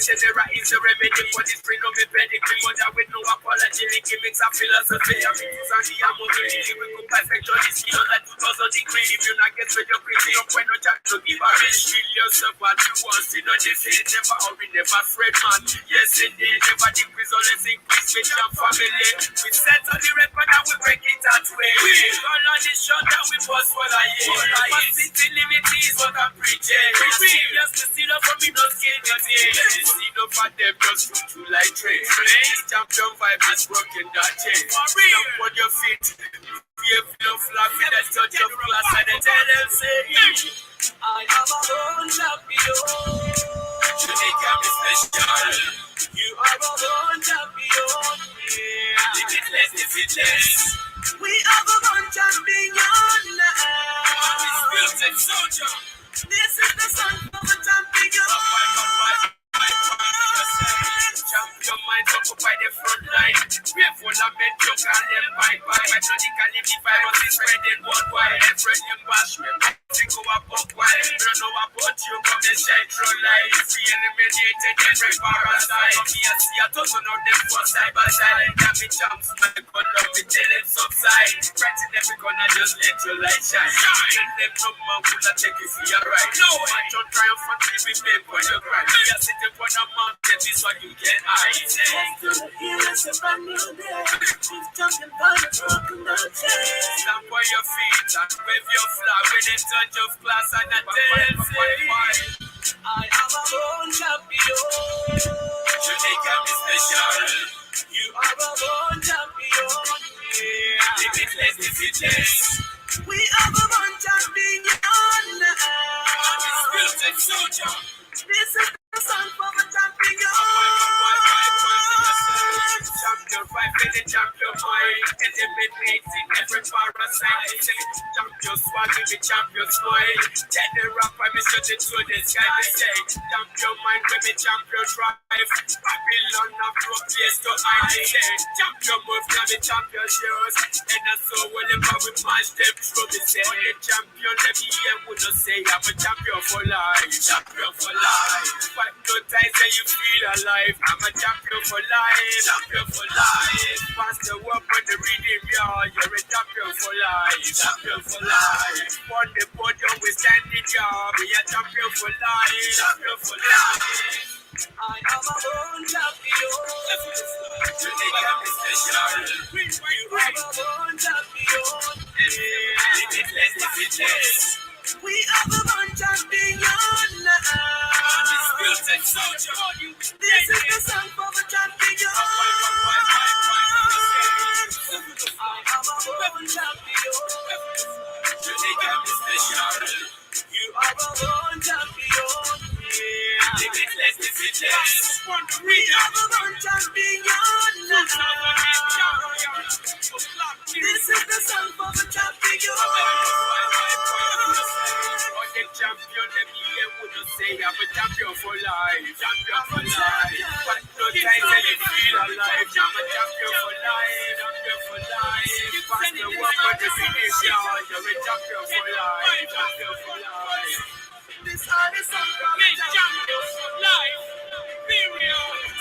General is the remedy for this free, no be pedigree. Mother with no apology, making mix a philosophy. I'm in Susanny, I'm on the lyrical perfection. This skill like 2000 degree. If you not get with your crazy, your point no jack to give a rich. Feel yourself what you want. See, no, they say never hurry, never afraid, man. Yes, indeed, never decrease, always increase with your family. We set on the record and we break it that way. We call on the shot and we must follow it. But city limit is what I'm preaching. We serious, we see no from me, no skin, no tears. See no for them, just shoot you like train. Champion vibe is broken, that chain. Jump on your feet. Feel flag with that touch of class and then tell them, say, I am a born champion. Jamaica be special. You are a born champion. Limitless, defeatless. We are the born champion. Soldier. This is the son of a champion. Champion mind occupy the front line. We are full of men, you call them bye-bye. Methodically, the virus is spreading worldwide. Every new bash, we think go up wild. We don't know about you, but they central life. We eliminated every parasite. From here, see a dozen of them for side by side. Got me champs, my God, love me, tell them subside. Right in every corner, just let your light shine. Tell them no man will take you for your right. No, I don't triumphantly we pay for your crime. We are sitting for the mountain, this one you get eyes. Here's a brand new day. She's jumping by the broken down chain. Stamp on your feet and wave your flag with a touch of class and a dance. I am a born champion. Jamaica is special. You are a born champion. Limitless, defeatless. We are the born champion. Undisputed soldier. This is the song for the champion. Champion fight for the champion mind. Eliminating every parasite. Champion swallow the champion smile. Tell the rapper me shut it to the sky. Me say champion mind with me champion drive. Babylon have no place to hide. Champion move to the champion shows. And that's so whenever we match them through. Me say the champion let me hear what you say. I'm a champion for life. Champion for life. Fight no ties and you feel alive. I'm a champion for life. Champion for life. Pass the work on the reading yard. You're a champion for life. Champion for life. On the podium we standing yard. Be a champion for life. Champion for life. I am a born champion. Jamaica is special. You are a born champion. Limitless, defeatless. We are the born champion. Undisputed soldier. This is the song for the champion. I am a born champion. Jamaica is special. You are a born champion. Limitless, defeatless. We are the born champion. This is the song for the champion. Champion, let me hear what you say. I'm a champion for life. Champion for life. But no time when you feel alive. I'm a champion for life. Champion for life. Pass the work on the finish yard. You're a champion for life. Champion for life. This are the song from the champion for life. Period.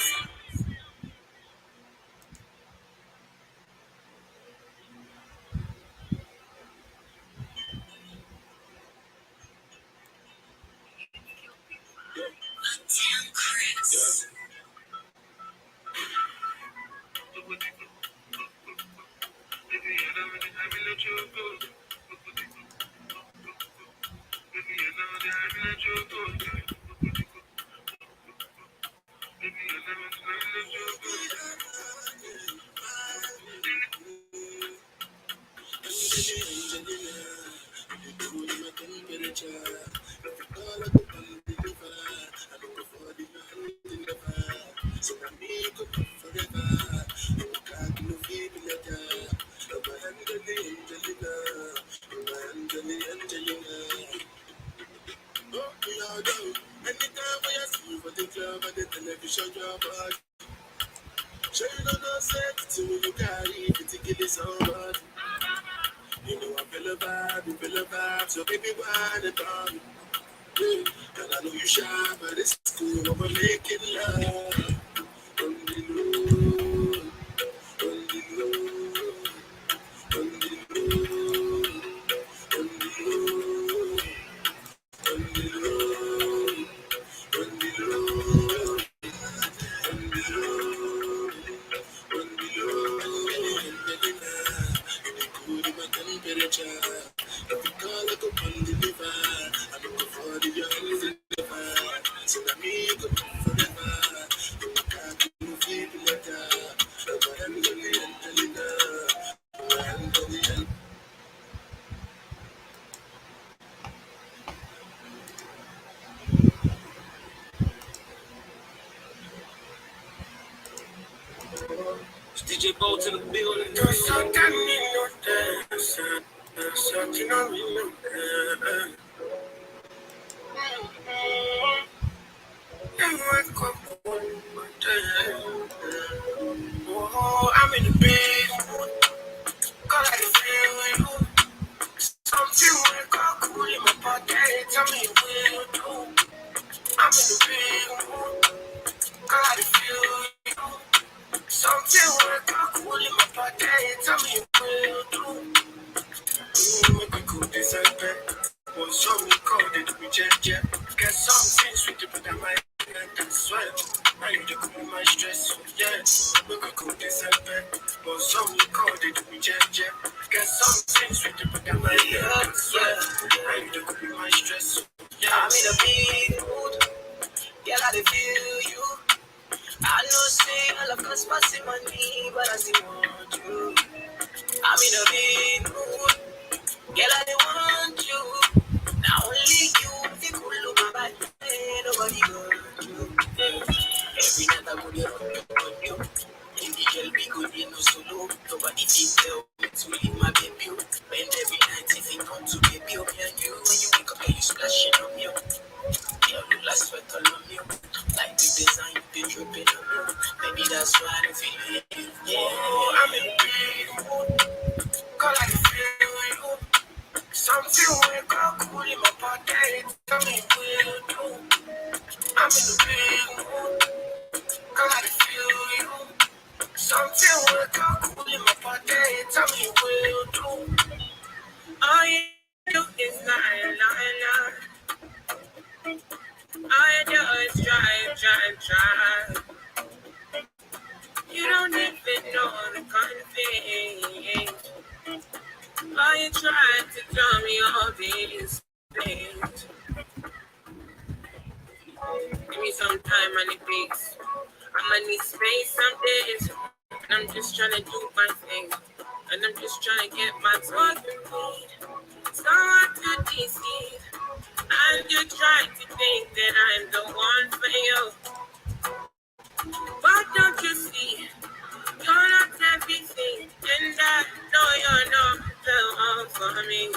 know you shy, but it's cool. We're making love on the low, on the low, on the low, on the low, on the low, on the low, on the low. When we low, in the cool in my temperature, if you call it up on the river, I look for the young in the fire. So that me go forever. You can't move it later. Over and over and Angelina. Over and over and DJ Bolt in the building. There's something in your dance. There's something I remember. You wake up one day. Oh, I'm in the bed. Cause I feel you. Something wake up cool in my body. Tell me what you do. I'm in the bed. Cause I feel you. Something wake up cool in my body. Tell me what you do. Make me go decide back. Was show me code it we jet. Get something sweet to put on my head. That's why I need to cool my stress. Yeah, make me go decide back. Was show me code it we jet. Get something sweet to put on my head. That's why I need to cool my stress. Yeah, I'm in a big mood. Girl, I feel you. I know say I love cause passing money, but I still want you. I'm in a big mood. Girl, I want you. Now only you, the cool look my body. Nobody but you. Every night I go there on you. In the girl be good, you know solo. Nobody can tell me to leave my baby. And every night if it come to baby, me and you. When you wake up, you splashing on me. Girl, you last sweat all on me. Like the design, you be dripping on me. Maybe that's why I feel it. Yeah, I'm in the big mood. Cause I feel you. Something wake up cool in my body. Tell me what you do. I'm in the big mood. Cause I feel you. Something wake up cool in my body. Tell me what you do. All you do is lie. All you do is try. You don't even know the confidence. All you trying to tell me all these things. Give me some time and it peace. I'ma need space some days. And I'm just trying to do my thing. And I'm just trying to get my talk complete. It's hard to deceive. And you're trying to think that I'm the one for you. But don't you see? You're not everything. And I know you're not the one for me.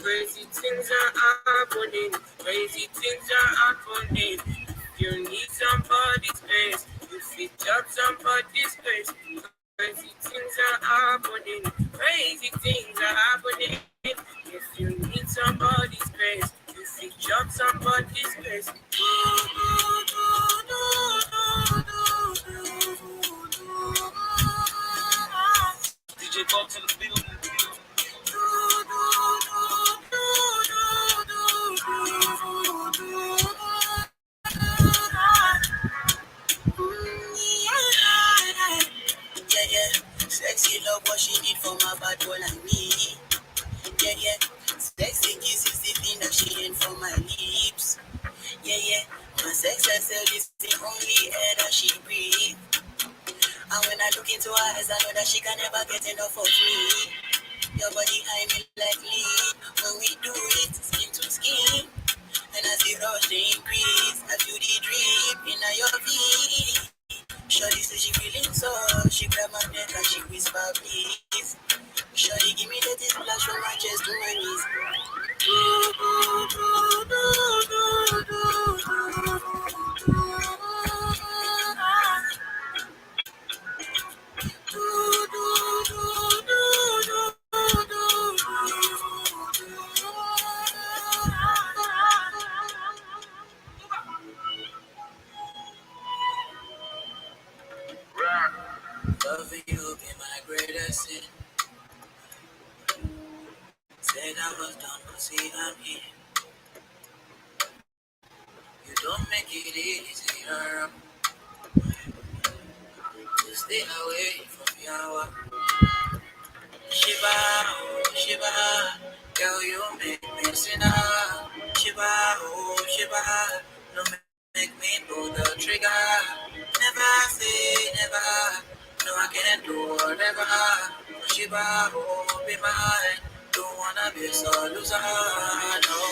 Crazy things are happening. Crazy things are happening. You need somebody's space. You fit up somebody's space. Crazy things are happening. Crazy things are happening. If you need somebody's space, you fit up somebody's space. DJ Bob to the building. Yeah. Sexy love what she need for my bad boy like me. Yeah. Sexy kiss is the thing that she ain't for my lips. Yeah. My sex herself is the only air that she breathes. And when I look into her eyes, I know that she can never get enough of me. Your body high me like lead. When we do it, skin to skin. And as the rush they increase, I feel the drip in your feet. Shorty say she feeling so, she grab my neck and she whisper please. Shorty give me that splash from my chest to my knees. don't see I'm here. You don't make it easier to stay away from your Shiba, oh Shiba, girl you make me sinner. Shiba, oh Shiba, no make me pull the trigger. Never say never, no I can't do whatever. Shiba, oh be mine, don't wanna be so loser, no.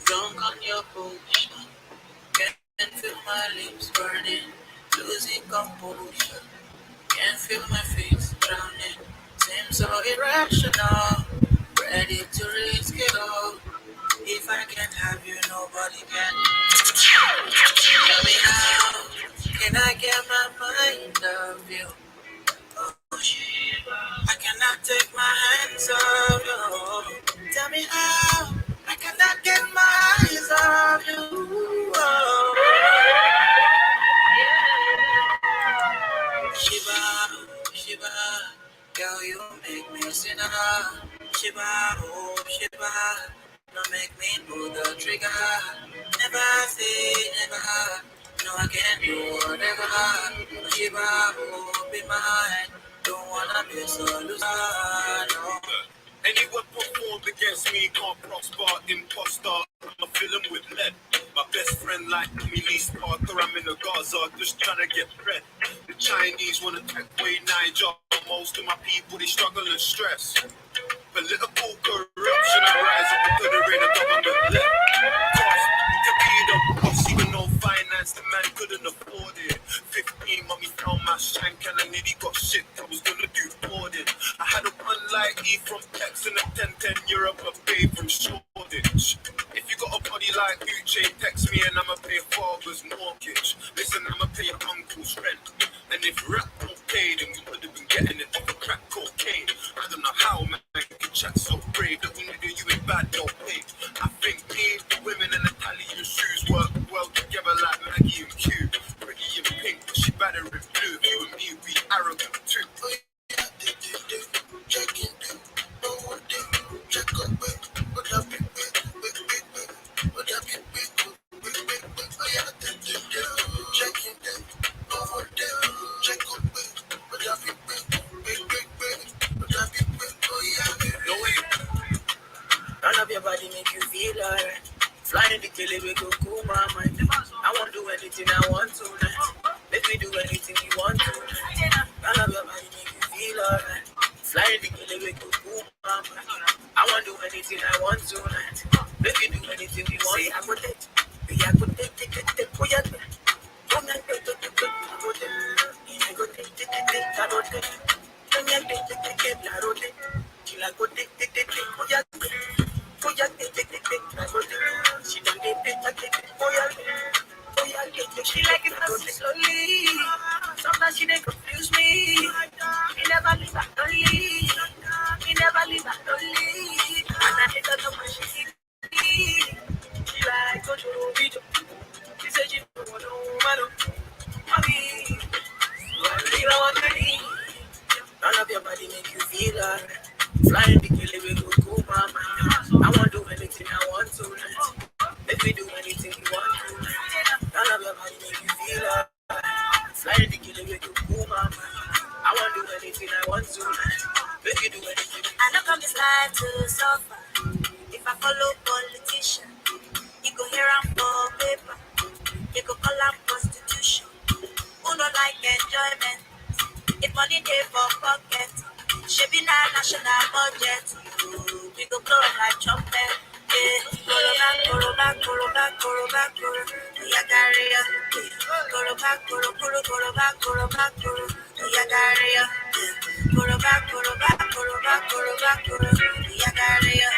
Drunk on your potion, can feel my lips burning, losing composure. Can feel my face drowning. Seems so irrational. Ready to risk it all. If I can't have you, nobody can. Tell me how can I get my mind off you? Oh, Shiva, I cannot take my hands off you. Tell me how I cannot get my eyes off you. Oh. Shiba, Shiba, girl, you make me sinner. Shiba, oh Shiba, no make me pull the trigger. Never say never, no I can't do whatever. Shiba, oh be mine, don't wanna be so loser, no. Any weapon formed against me can't prosper. Imposter, I'm a villain with lead. My best friend like me, East Parker. I'm in the Gaza, just trying to get bread. The Chinese want to take away Niger. Most of my people, they struggle and stress. Political corruption, I rise up into the rain of government left. Cost, you can be the boss, even no finance, the man couldn't afford it. 15, mommy found my shank and I nearly got shit I was gonna do boarding. I had a one like E from Tex and a 1010 Europe a pay from Shoreditch. If you got a body like Uche, text me and I'ma pay a father's mortgage. Listen, I'ma pay your uncle's rent. And if rap don't pay, then we would have been getting it off of crack cocaine. I don't know how, man, you can chat so brave. That nigga, you ain't bad, no pay. I think me, the women in Italian shoes work well together like Maggie and Q. Pretty in pink, but she better in blue. You and me, we arrogant too. Oh, yeah, check it, no one day, check up, but I be big, but I be big, oh yeah, check it, no one day, check up, but I be big, but I be big, oh yeah, no way. None of your body make you feel alright. Flying the killer, we go cool my mind. I won't do anything I want tonight. Make me do anything you want tonight. None of your body make you feel alright. Flying the killer, we go cool my mind. I won't do anything I want tonight. Make me do anything you want. Say I go take, I go take, oh yeah. Don't make me take, I go take, I go take, I go take. Don't make me take, I go take. Till I go take, oh yeah. Oh yeah, I go take. She don't take, oh yeah. She like it slowly. Sometimes she dey confuse me. He never leave her lonely. He never leave her lonely. And I hate her when she see me. She like go to video. She said she don't want no man. Mommy, you want me? None of your body make you feel alright. Flying the killer we go cool my mind. I won't do anything I want tonight. Make me do anything you want tonight. None of your body make you feel alright. Flying the killer we go cool my mind. I won't do anything I want tonight. Make me do anything. I don't come this life to suffer. If I follow politician, you go hear am for paper. You go call am prostitution. Who don't like enjoyment? If money dey for pocket, should be na national budget. We go blow like trumpet. Yeah, koroba, yeah, carry ya. Koroba, yeah, carry ya. Koroba, yeah, carry ya.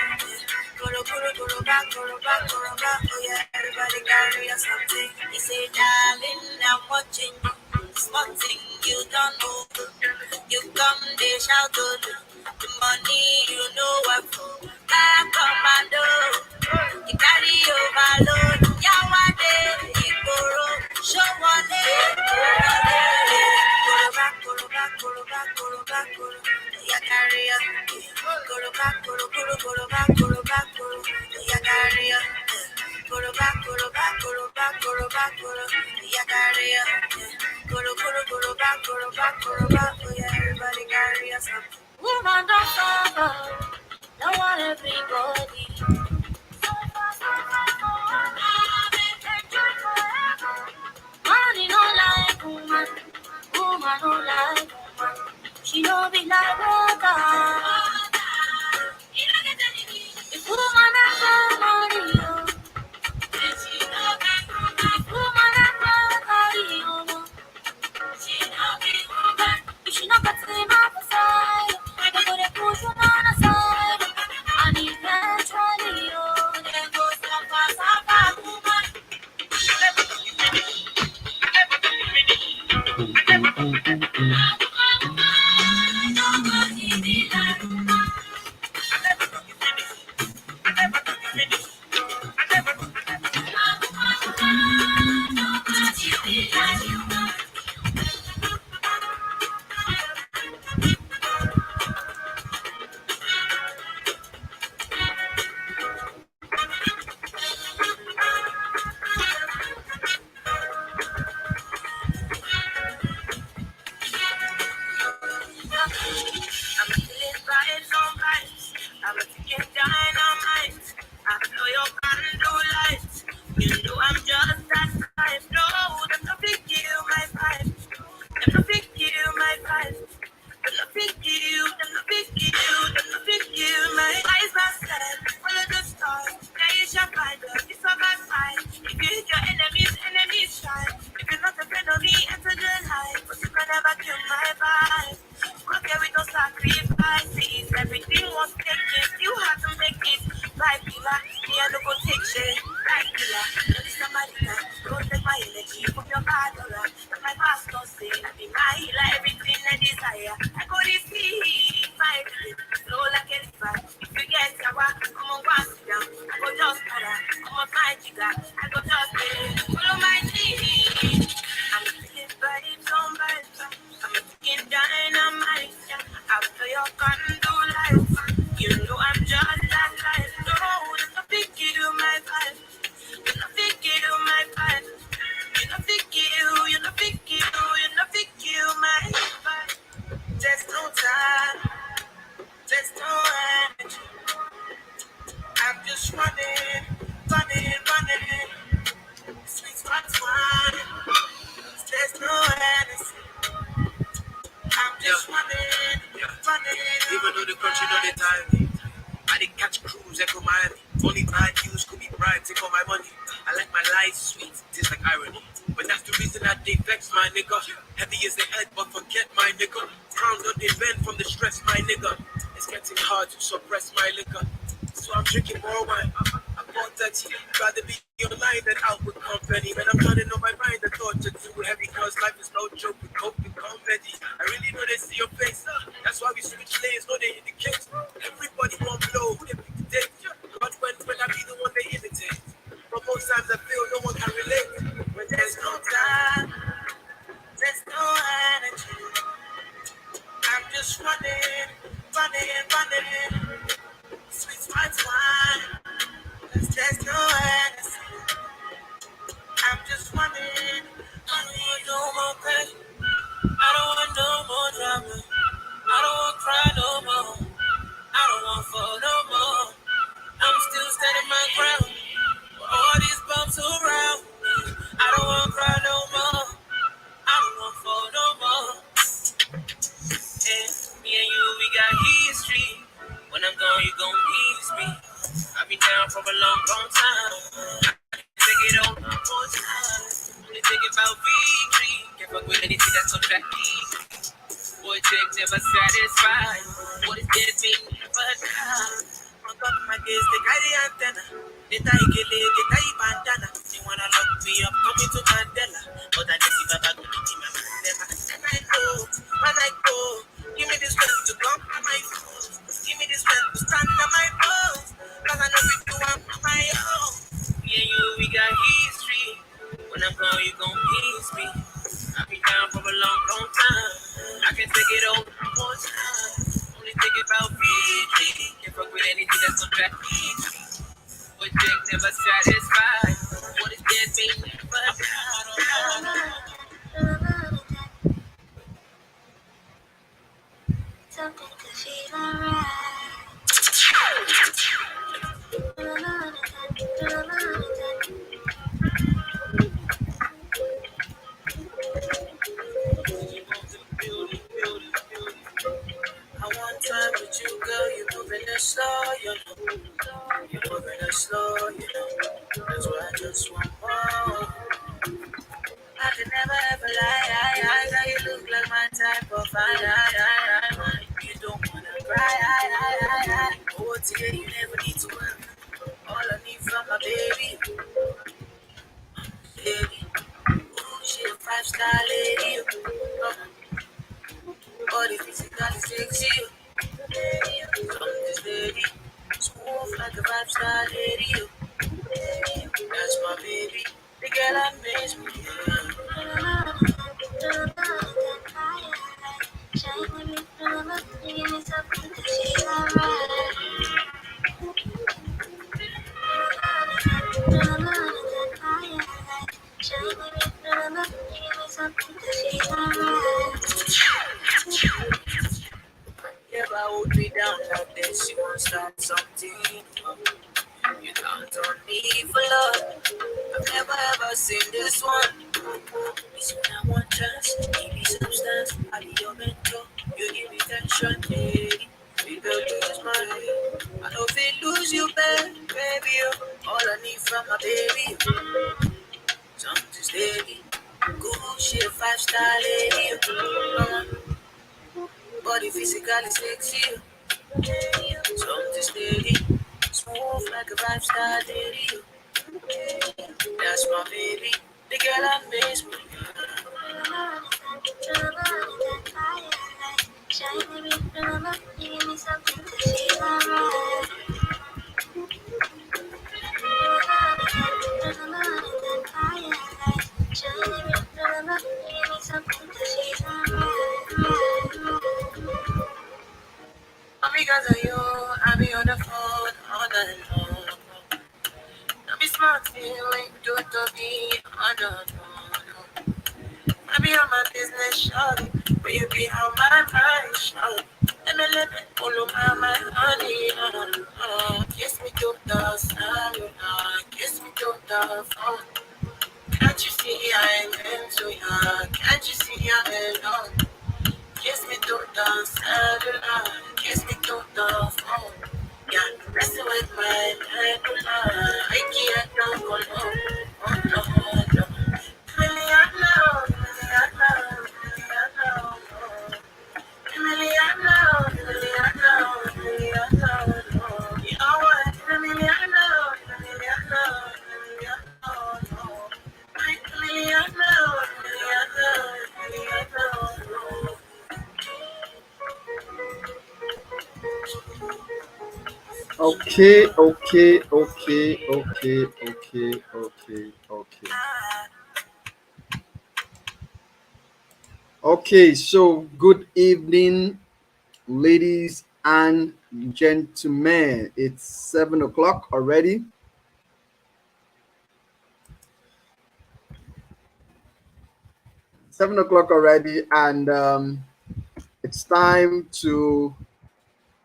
Koroba, oh yeah, everybody carry ya something. He say, darling, I'm watching you. Something you don't know. You come, they shout to the money, you know what for. I commando, you carry overload. Yawade, Ikoro, show Everybody carry us up. Woman, don't suffer. Don't want everybody. Money no like woman. Woman no like woman. She no be like water. If woman has no money, if woman has no money, if she not got to him up side, they go they push you on the side, and eventually, they go suffer, woman. Even though the country know the time, I did catch cruise, echo Miami. Only bad news could be bright, take all my money. I like my life sweet, tastes like irony. But that's the reason I they vex my nigga. Heavy is the head, but forget my nigga. Crown don't they bend from the stress, my nigga. It's getting hard to suppress my liquor. So I'm drinking more wine. I bought 30, rather be online than out with company. When I'm turning on my mind, the thought to too heavy, cause life is no joke with coke and comedy. I really know they see your face, that's why we switch lanes, no they indicate. Everybody want blow, who they pick the date. But when I be the one they imitate. But most times I feel no one can relate. When there's no time, there's no energy. I'm just running. Sweet smart wine, there's no energy. I'm just running. I don't want no more pain. I don't want no more drama. I don't want cry no more. I don't want fall no more. I'm still standing my ground. All these bumps around me. I don't want cry no more. I don't want fall no more. And me and you, we got history. When I'm gone, you gon' miss me. I've been down for a long time. Take it on one more time. Only think about victory. Can't fuck with anything that's on track. Boy, check never satisfied. What is there to be never done? On top of my days, they carry the antenna. They tie Gele, they tie bandana. They wanna lock me up, coming to Mandela. But I just see Baba go to my Mandela. And I go, give me the strength to come on my toes. Give me the strength to stand on my toes. Cause I know we do on my own. Me and you, we got history. When I'm gone, you gon' miss me. I've been down for a long time. I can take it all one more time. something to feel alright. I want time with you, girl. You're moving it slow, you know. You're moving it slow, you know. That's why I just want more. I can never ever lie. Girl, you look like my type of fire. You don't wanna cry. Oh, today you never need to worry. All I need from my baby, baby. Ooh, she a 5-star lady. Body physically sexy. Something steady. Smooth like a 5-star lady. That's my baby. The girl I miss me. Give me something to feel alright. Never hold me down like this. You won't start something. You count on me for love. I've never ever seen this one. This one I want chance. Give me substance. I'll be your mentor. You give me tension, baby. Baby, lose my head. I know if I lose you, baby. All I need from my baby. Something steady. Good shit, 5-star lady. Body physically sexy. Something steady. Smooth like a 5-star lady. That's my baby. The girl I miss me. Give me something to feel alright. Because of you, I be on the phone all night long. Don't be smart, feel like you do it to me. Oh no, no. I be on my business, shawty, but you be on my mind, shawty. Let me pull my honey, kiss me to the sun, kiss me to the phone. Can't you see I ain't into ya? Can't you see I'm alone? Kiss me to the cellular, kiss me to the phone. Yeah, messing with my medulla. I can't go alone. Oh no, no. Emiliano, Emiliano, Emiliano. Emiliano, Emiliano, Emiliano. You know what? Emiliano, Emiliano, Emiliano. Emiliano, Emiliano, Emiliano. Okay. Okay, so good evening, ladies and gentlemen. It's 7 o'clock already. And it's time to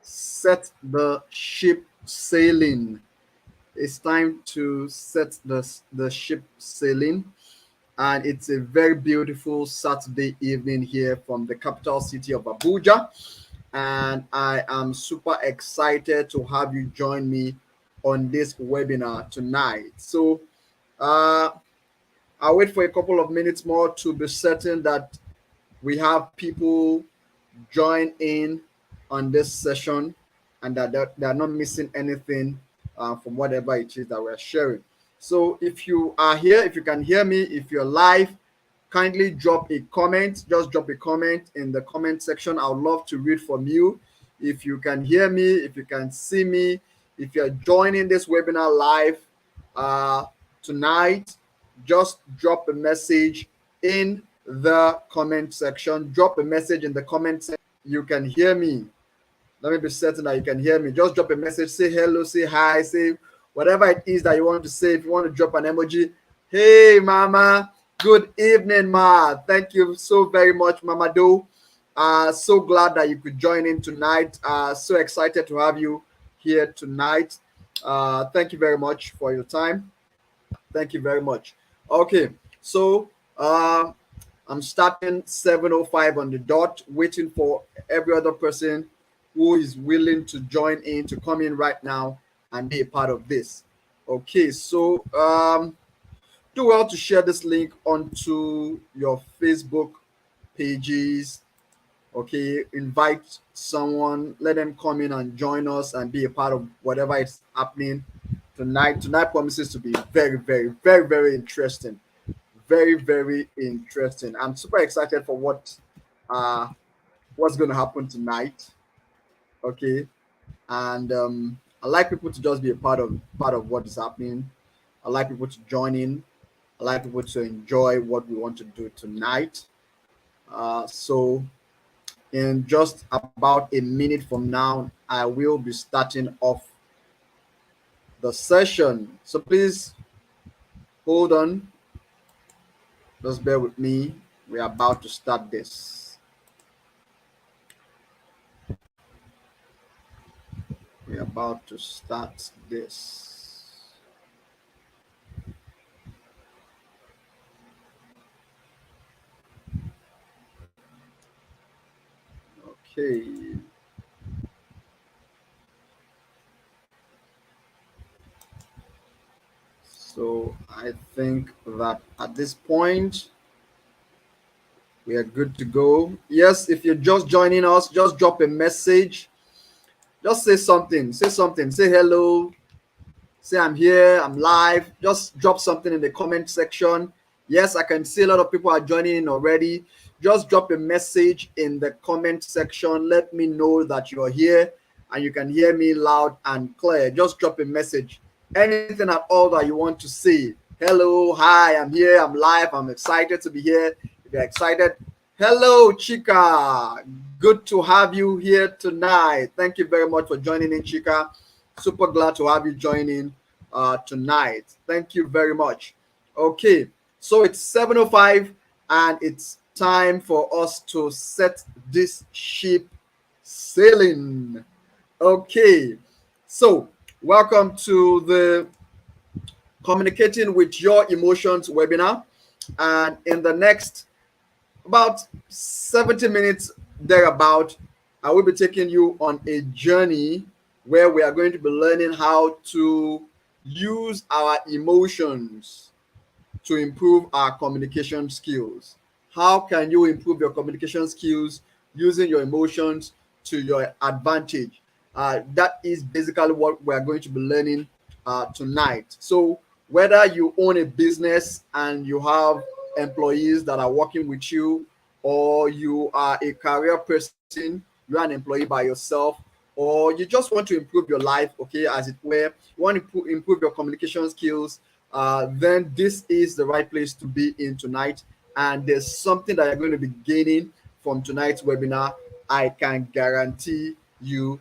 set the ship sailing. It's time to set the ship sailing. And it's a very beautiful Saturday evening here from the capital city of Abuja. And I am super excited to have you join me on this webinar tonight. So I'll wait for a couple of minutes more to be certain that we have people join in on this session and that they're not missing anything from whatever it is that we're sharing. So if you are here, if you can hear me, if you're live, kindly drop a comment. Just drop a comment in the comment section. I would love to read from you. If you can hear me, if you can see me, if you're joining this webinar live tonight, just drop a message in the comment section. Drop a message in the comment section. You can hear me. Let me be certain that you can hear me. Just drop a message. Say hello, say hi, say whatever it is that you want to say. If you want to drop an emoji, hey, Mama. Good evening, Ma. Thank you so very much, Mama Do. So glad that you could join in tonight. So excited to have you here tonight. Thank you very much for your time. Thank you very much. Okay, so I'm starting 7:05 on the dot, waiting for every other person who is willing to join in to come in right now and be a part of this. Okay, so do well to share this link onto your Facebook pages. Okay, invite someone, let them come in and join us and be a part of whatever is happening tonight. Tonight promises to be very, very, very, very interesting. Very, very interesting. I'm super excited for uh what's going to happen tonight. Okay, and I like people to just be a part of what is happening. I like people to join in. I like people to enjoy what we want to do tonight. So in just about a minute from now, I will be starting off the session. So please hold on. Just bear with me. We're about to start this. We're about to start this. Okay. So I think that at this point, we are good to go. Yes, if you're just joining us, just drop a message. Just say something. Say something. Say hello. Say I'm here, I'm live. Just drop something in the comment section. Yes, I can see a lot of people are joining in already. Just drop a message in the comment section. Let me know that you're here and you can hear me loud and clear. Just drop a message. Anything at all that you want to say. Hello, hi, I'm here, I'm live, I'm excited to be here. If you're excited, hello, Chica. Good to have you here tonight. Thank you very much for joining in, Chica. Super glad to have you joining tonight. Thank you very much. Okay, so it's 7:05 and it's time for us to set this ship sailing. Okay, so welcome to the Communicating with Your Emotions webinar. And in the next about 70 minutes thereabout, I will be taking you on a journey where we are going to be learning how to use our emotions to improve our communication skills. How can you improve your communication skills using your emotions to your advantage? That is basically what we are going to be learning tonight. So, whether you own a business and you have employees that are working with you, or you are a career person, you're an employee by yourself, or you just want to improve your life, okay, as it were, you want to improve your communication skills, then this is the right place to be in tonight. And there's something that you're going to be gaining from tonight's webinar. I can guarantee you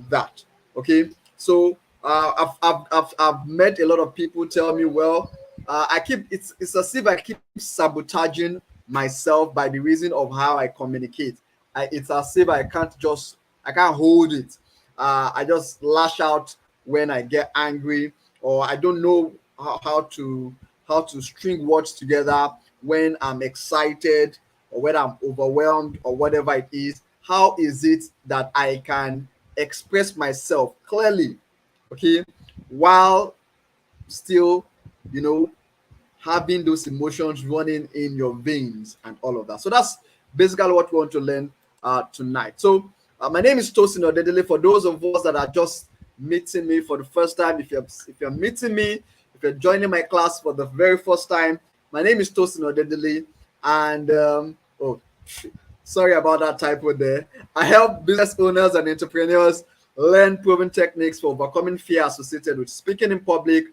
that. Okay. So I've met a lot of people tell me, well, it's as if I keep sabotaging myself by the reason of how I communicate. It's as if I can't hold it. I just lash out when I get angry, or I don't know how to string words together when I'm excited or when I'm overwhelmed or whatever it is. How is it that I can express myself clearly, okay, while still, you know, having those emotions running in your veins and all of that. So that's basically what we want to learn tonight. So my name is Tosin Odedele. For those of us that are just meeting me for the first time, if you're meeting me, if you're joining my class for the very first time, my name is Tosin Odedele, and oh, sorry about that typo there. I help business owners and entrepreneurs learn proven techniques for overcoming fear associated with speaking in public,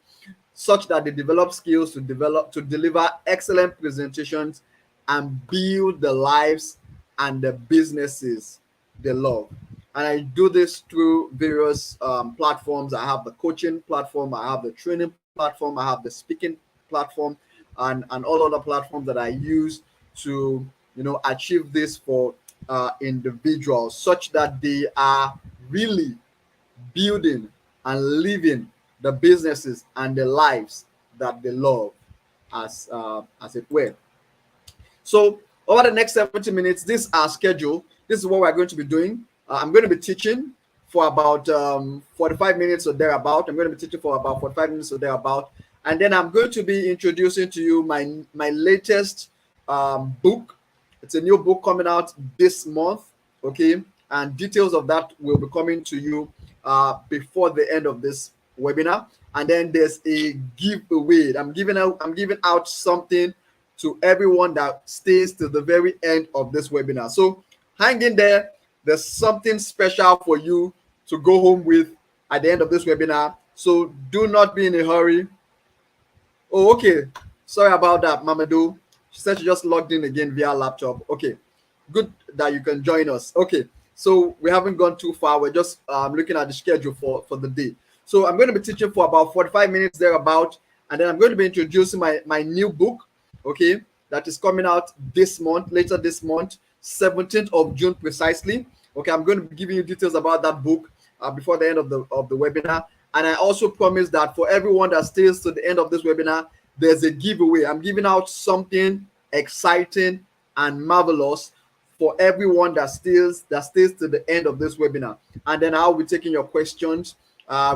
such that they develop skills to deliver excellent presentations and build the lives and the businesses they love. And I do this through various platforms. I have the coaching platform, I have the training platform, I have the speaking platform, and all other platforms that I use to achieve this for individuals such that they are really building and living the businesses and the lives that they love, as it were. So over the next 70 minutes, this is our schedule. This is what we're going to be doing. I'm going to be teaching for about 45 minutes or thereabout. I'm going to be teaching for about 45 minutes or thereabout. And then I'm going to be introducing to you my latest book. It's a new book coming out this month, okay? And details of that will be coming to you before the end of this webinar. And then there's a giveaway. I'm giving out something to everyone that stays to the very end of this webinar. So hang in there. There's something special for you to go home with at the end of this webinar. So do not be in a hurry. Oh, okay. Sorry about that, Mamadou. She said she just logged in again via laptop. Okay. Good that you can join us. Okay. So we haven't gone too far. We're just looking at the schedule for the day. So I'm going to be teaching for about 45 minutes thereabout. And then I'm going to be introducing my new book, okay, that is coming out this month, later this month, 17th of June precisely. Okay, I'm going to be giving you details about that book before the end of the webinar. And I also promise that for everyone that stays to the end of this webinar, there's a giveaway. I'm giving out something exciting and marvelous for everyone that stays to the end of this webinar. And then I'll be taking your questions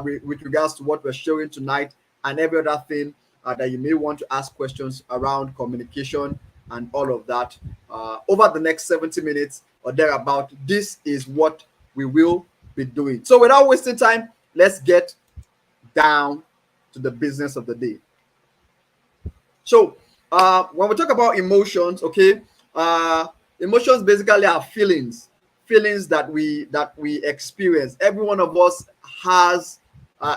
with regards to what we're showing tonight and every other thing that you may want to ask questions around communication and all of that over the next 70 minutes or thereabout. This is what we will be doing. So without wasting time, let's get down to the business of the day. So when we talk about emotions, okay, emotions basically are feelings that we experience. Every one of us has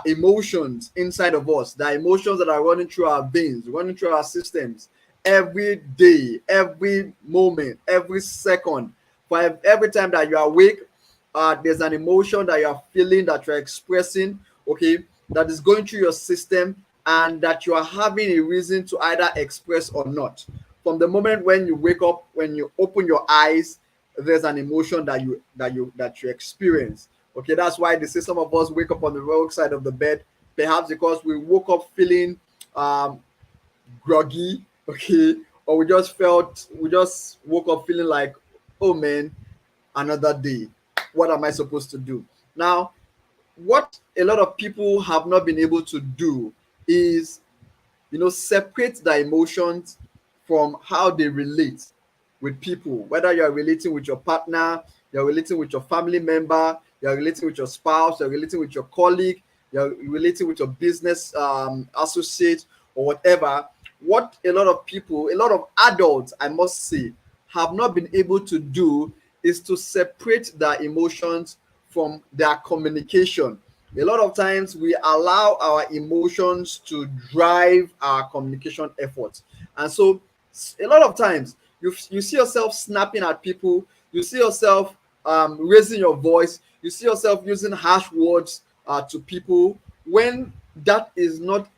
emotions inside of us. There are emotions that are running through our veins, running through our systems every day, every moment, every second. For every time that you are awake, there's an emotion that you are feeling, that you're expressing, okay, that is going through your system and that you are having a reason to either express or not. From the moment when you wake up, when you open your eyes, there's an emotion that you experience. Okay, that's why they say some of us wake up on the wrong side of the bed, perhaps because we woke up feeling groggy, okay, or we just woke up feeling like, oh man, another day. What am I supposed to do? Now, what a lot of people have not been able to do is, separate the emotions from how they relate with people. Whether you're relating with your partner, you're relating with your family member, you're relating with your spouse, you're relating with your colleague, you're relating with your business associate or whatever. What a lot of people, a lot of adults, I must say, have not been able to do is to separate their emotions from their communication. A lot of times we allow our emotions to drive our communication efforts. And so a lot of times you see yourself snapping at people, you see yourself raising your voice, you see yourself using harsh words to people when that is not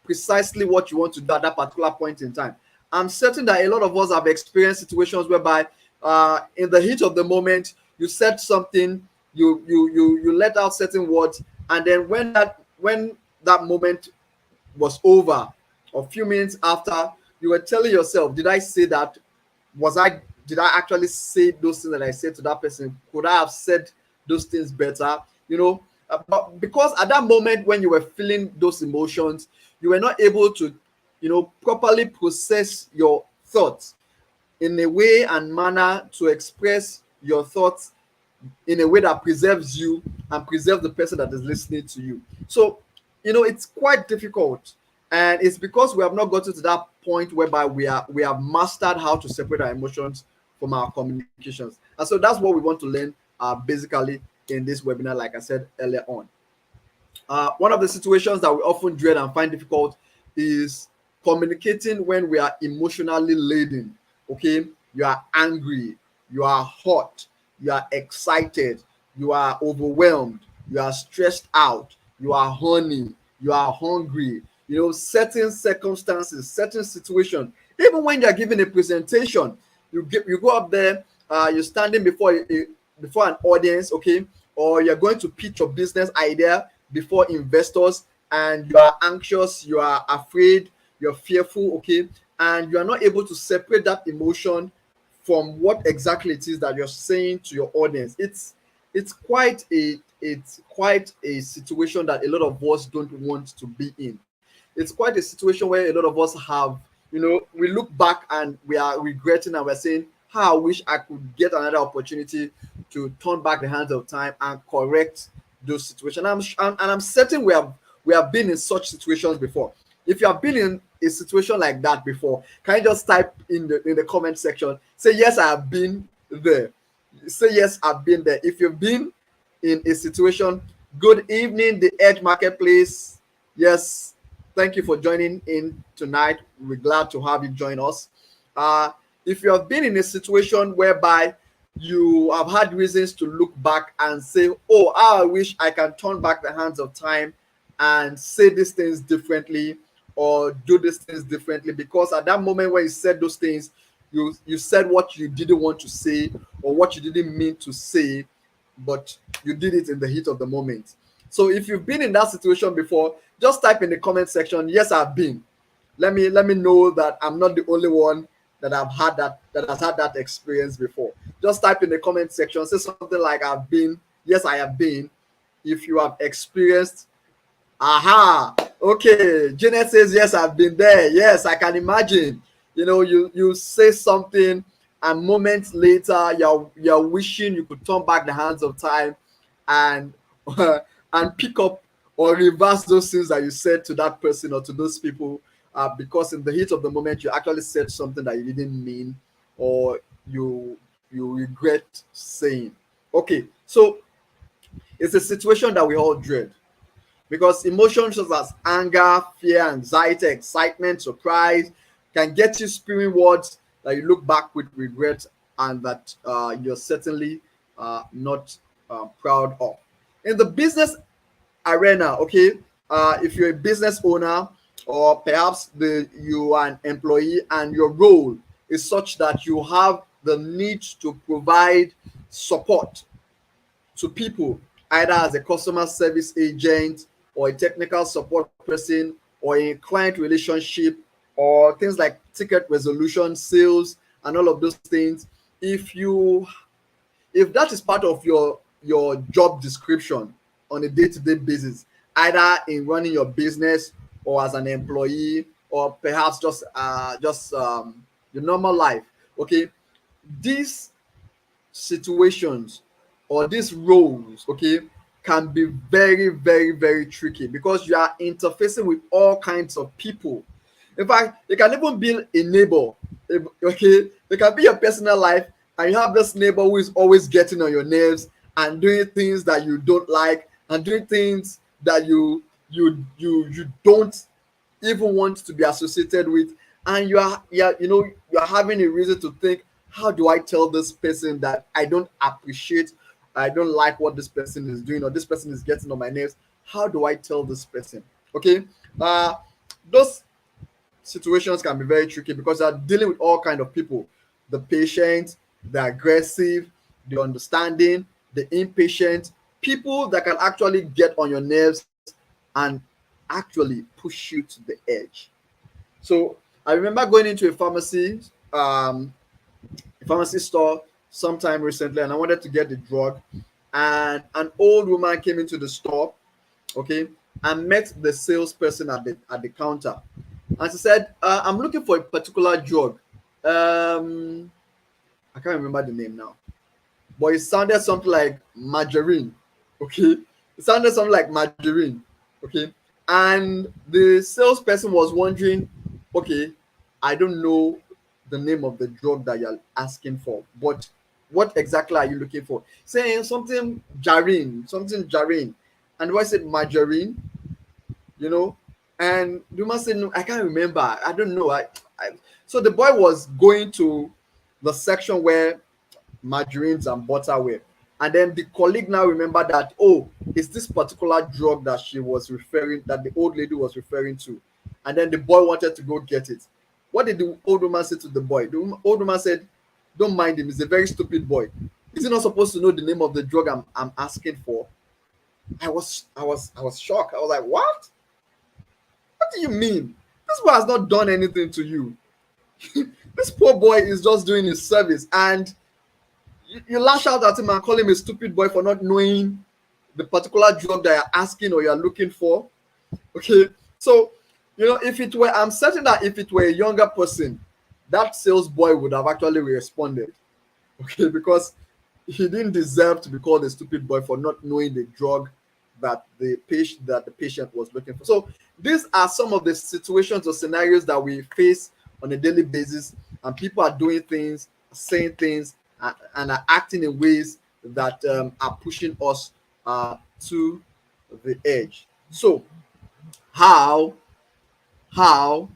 precisely what you want to do at that particular point in time. I'm certain that a lot of us have experienced situations whereby in the heat of the moment, you said something, you let out certain words, and then when that moment was over, or a few minutes after, you were telling yourself, did I say that? Did I actually say those things that I said to that person? Could I have said those things better? But because at that moment when you were feeling those emotions, you were not able to, properly process your thoughts in a way and manner to express your thoughts in a way that preserves you and preserves the person that is listening to you. So, it's quite difficult. And it's because we have not gotten to that point whereby we have mastered how to separate our emotions from our communications. And so that's what we want to learn basically in this webinar, like I said earlier on. One of the situations that we often dread and find difficult is communicating when we are emotionally laden. Okay, you are angry, you are hot, you are excited, you are overwhelmed, you are stressed out, you are horny, you are hungry. Certain circumstances, certain situations. Even when you're giving a presentation, you go up there you're standing before an audience, okay, or you're going to pitch your business idea before investors, and you are anxious, you are afraid, you're fearful, okay, and you are not able to separate that emotion from what exactly it is that you're saying to your audience. It's quite a situation that a lot of us don't want to be in. It's quite a situation where a lot of us have, we look back and we are regretting, and we're saying, how I wish I could get another opportunity to turn back the hands of time and correct those situations. And I'm certain we have been in such situations before. If you have been in a situation like that before, can you just type in the comment section, say yes, I have been there. Say yes, I've been there. If you've been in a situation, good evening, the Edge Marketplace. Yes, thank you for joining in tonight. We're glad to have you join us. If you have been in a situation whereby you have had reasons to look back and say, oh, I wish I can turn back the hands of time and say these things differently or do these things differently, because at that moment when you said those things, you said what you didn't want to say or what you didn't mean to say, but you did it in the heat of the moment. So if you've been in that situation before, just type in the comment section, yes, I've been. Let me know that I'm not the only one that has had that experience before. Just type in the comment section, say something like, I've been, yes, I have been. If you have experienced, aha, okay. Janet says, yes, I've been there. Yes, I can imagine. You say something, and moments later you're wishing you could turn back the hands of time and and pick up or reverse those things that you said to that person or to those people, because in the heat of the moment you actually said something that you didn't mean, or you regret saying. Okay, so it's a situation that we all dread, because emotions such as anger, fear, anxiety, excitement, surprise can get you spewing words that you look back with regret, and that you're certainly not proud of. In the business arena, okay, if you're a business owner, or perhaps you are an employee and your role is such that you have the need to provide support to people, either as a customer service agent or a technical support person or a client relationship, or things like ticket resolution, sales, and all of those things. If that is part of your job description on a day-to-day basis, either in running your business or as an employee, or perhaps just your normal life, okay, these situations or these roles, okay, can be very, very, very tricky, because you are interfacing with all kinds of people. In fact, it can even be a neighbor. Okay, it can be your personal life, and you have this neighbor who is always getting on your nerves and doing things that you don't like, and doing things that you don't even want to be associated with, and you're having a reason to think, how do I tell this person that I don't appreciate, I don't like what this person is doing, or this person is getting on my nerves? How do I tell this person? Okay, those situations can be very tricky, because they're dealing with all kind of people: the patient, the aggressive, the understanding, the impatient, people that can actually get on your nerves and actually push you to the edge. So I remember going into a pharmacy store sometime recently, and I wanted to get the drug, and an old woman came into the store, okay, and met the salesperson at the counter, and she said, I'm looking for a particular drug. I can't remember the name now, but it sounded something like margarine. Okay, it sounded something like margarine. Okay, and the salesperson was wondering, okay, I don't know the name of the drug that you're asking for, but what exactly are you looking for? Saying something jarine, and why said margarine, you know? And the woman said, no, I can't remember. I don't know. I So the boy was going to the section where margarines and butter were. And then the colleague now remembered that, oh, it's this particular drug that the old lady was referring to. And then the boy wanted to go get it. What did the old woman say to the boy? The old woman said, don't mind him. He's a very stupid boy. Is he not supposed to know the name of the drug I'm asking for? I was shocked. I was like, what? What do you mean? This boy has not done anything to you. This poor boy is just doing his service, and you lash out at him and call him a stupid boy for not knowing the particular drug that you're asking or you're looking for. Okay, so if it were, I'm certain that if it were a younger person, that sales boy would have actually responded. Okay, because he didn't deserve to be called a stupid boy for not knowing the drug that the patient was looking for. So these are some of the situations or scenarios that we face on a daily basis, and people are doing things, saying things, and are acting in ways that are pushing us to the edge. So how how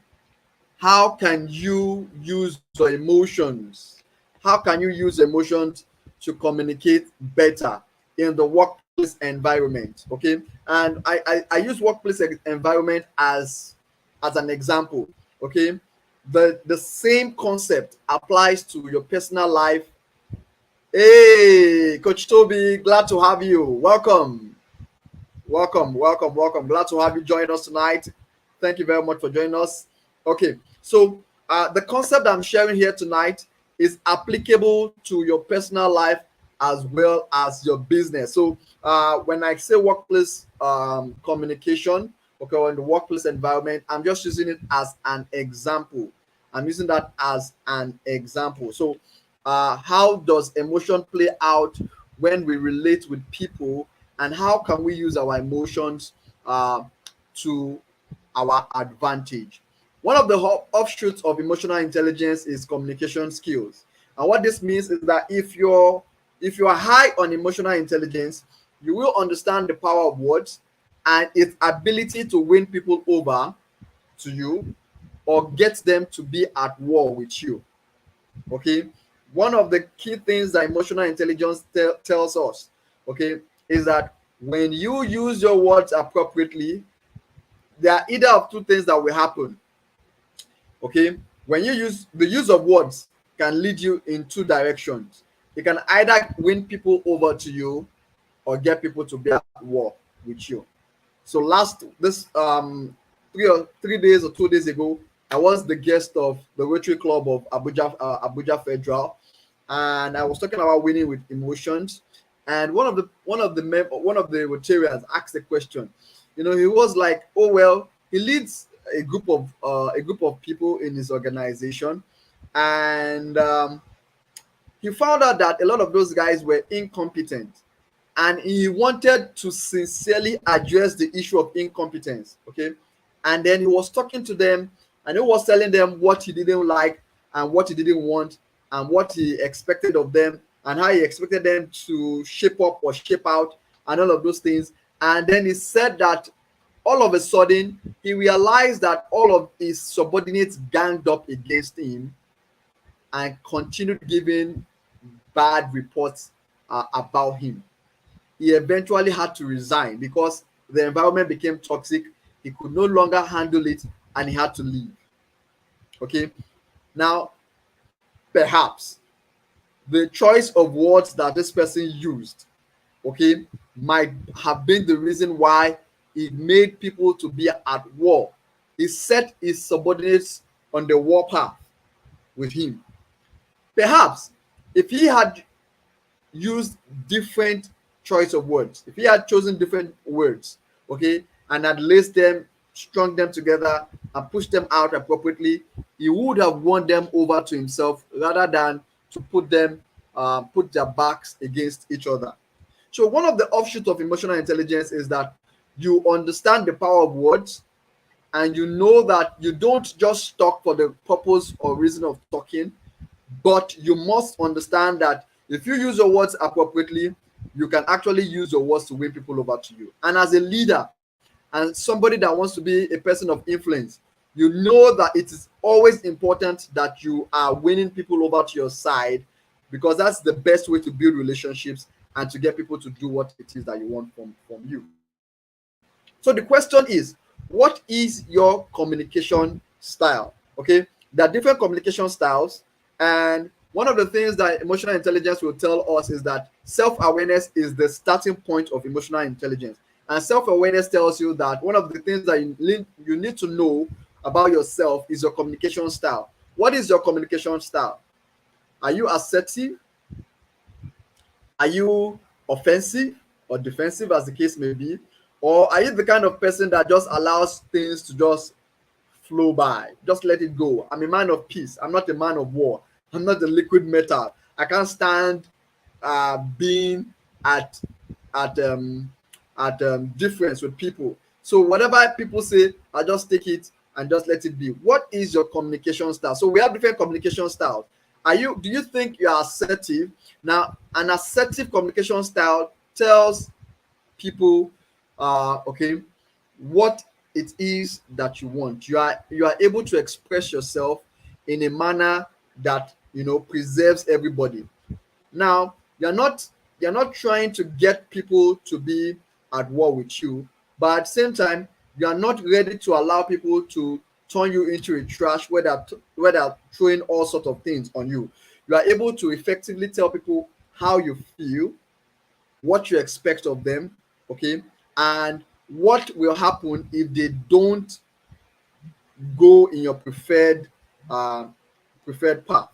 how can you use your emotions? How can you use emotions to communicate better in the workplace environment? Okay, and I use workplace environment as an example. Okay, the same concept applies to your personal life. Hey, Coach Toby, glad to have you. Welcome. Welcome. Glad to have you join us tonight. Thank you very much for joining us. Okay, so the concept I'm sharing here tonight is applicable to your personal life as well as your business. So when I say workplace communication, okay, or in the workplace environment, I'm just using it as an example. I'm using that as an example. So how does emotion play out when we relate with people, and how can we use our emotions to our advantage? One of the offshoots of emotional intelligence is communication skills. And what this means is that if you're high on emotional intelligence, you will understand the power of words and its ability to win people over to you or get them to be at war with you. Okay, one of the key things that emotional intelligence tells us, okay, is that when you use your words appropriately, there are either of two things that will happen. Okay, when you use the use of words can lead you in two directions. It can either win people over to you or get people to be at war with you. So last this 3 days or 2 days ago, I was the guest of the Rotary Club of Abuja Federal, and I was talking about winning with emotions. And one of the Rotarians asked a question. He was like, "Oh well," he leads a group of people in his organization, and he found out that a lot of those guys were incompetent, and he wanted to sincerely address the issue of incompetence. Okay, and then he was talking to them, and he was telling them what he didn't like and what he didn't want and what he expected of them and how he expected them to shape up or shape out and all of those things. And then he said that all of a sudden he realized that all of his subordinates ganged up against him and continued giving bad reports about him. He eventually had to resign because the environment became toxic. He could no longer handle it and he had to leave. Okay, now perhaps the choice of words that this person used, okay, might have been the reason why he made people to be at war. He set his subordinates on the war path with him. Perhaps if he had used different choice of words, if he had chosen different words, okay, and had laced them, strung them together, and pushed them out appropriately, he would have won them over to himself rather than to put their backs against each other. So one of the offshoots of emotional intelligence is that you understand the power of words, and you know that you don't just talk for the purpose or reason of talking, but you must understand that if you use your words appropriately, you can actually use your words to win people over to you. And as a leader and somebody that wants to be a person of influence, you know that it is always important that you are winning people over to your side, because that's the best way to build relationships and to get people to do what it is that you want from you. So the question is, what is your communication style? Okay, there are different communication styles, and One of the things that emotional intelligence will tell us is that self-awareness is the starting point of emotional intelligence. And self-awareness tells you that one of the things that you need to know about yourself is your communication style. What is your communication style? Are you assertive? Are you offensive or defensive, as the case may be? Or are you the kind of person that just allows things to just flow by? Just let it go. I'm a man of peace. I'm not a man of war. I'm not a liquid metal. I can't stand being at at difference with people. So whatever people say, I just take it and just let it be. What is your communication style? So we have different communication styles. Do you think you are assertive? Now, an assertive communication style tells people okay, what it is that you want. You are able to express yourself in a manner that preserves everybody. Now, you're not trying to get people to be at war with you, but at the same time, you are not ready to allow people to turn you into a trash where they're throwing all sorts of things on you. You are able to effectively tell people how you feel, what you expect of them, okay, and what will happen if they don't go in your uh, preferred path.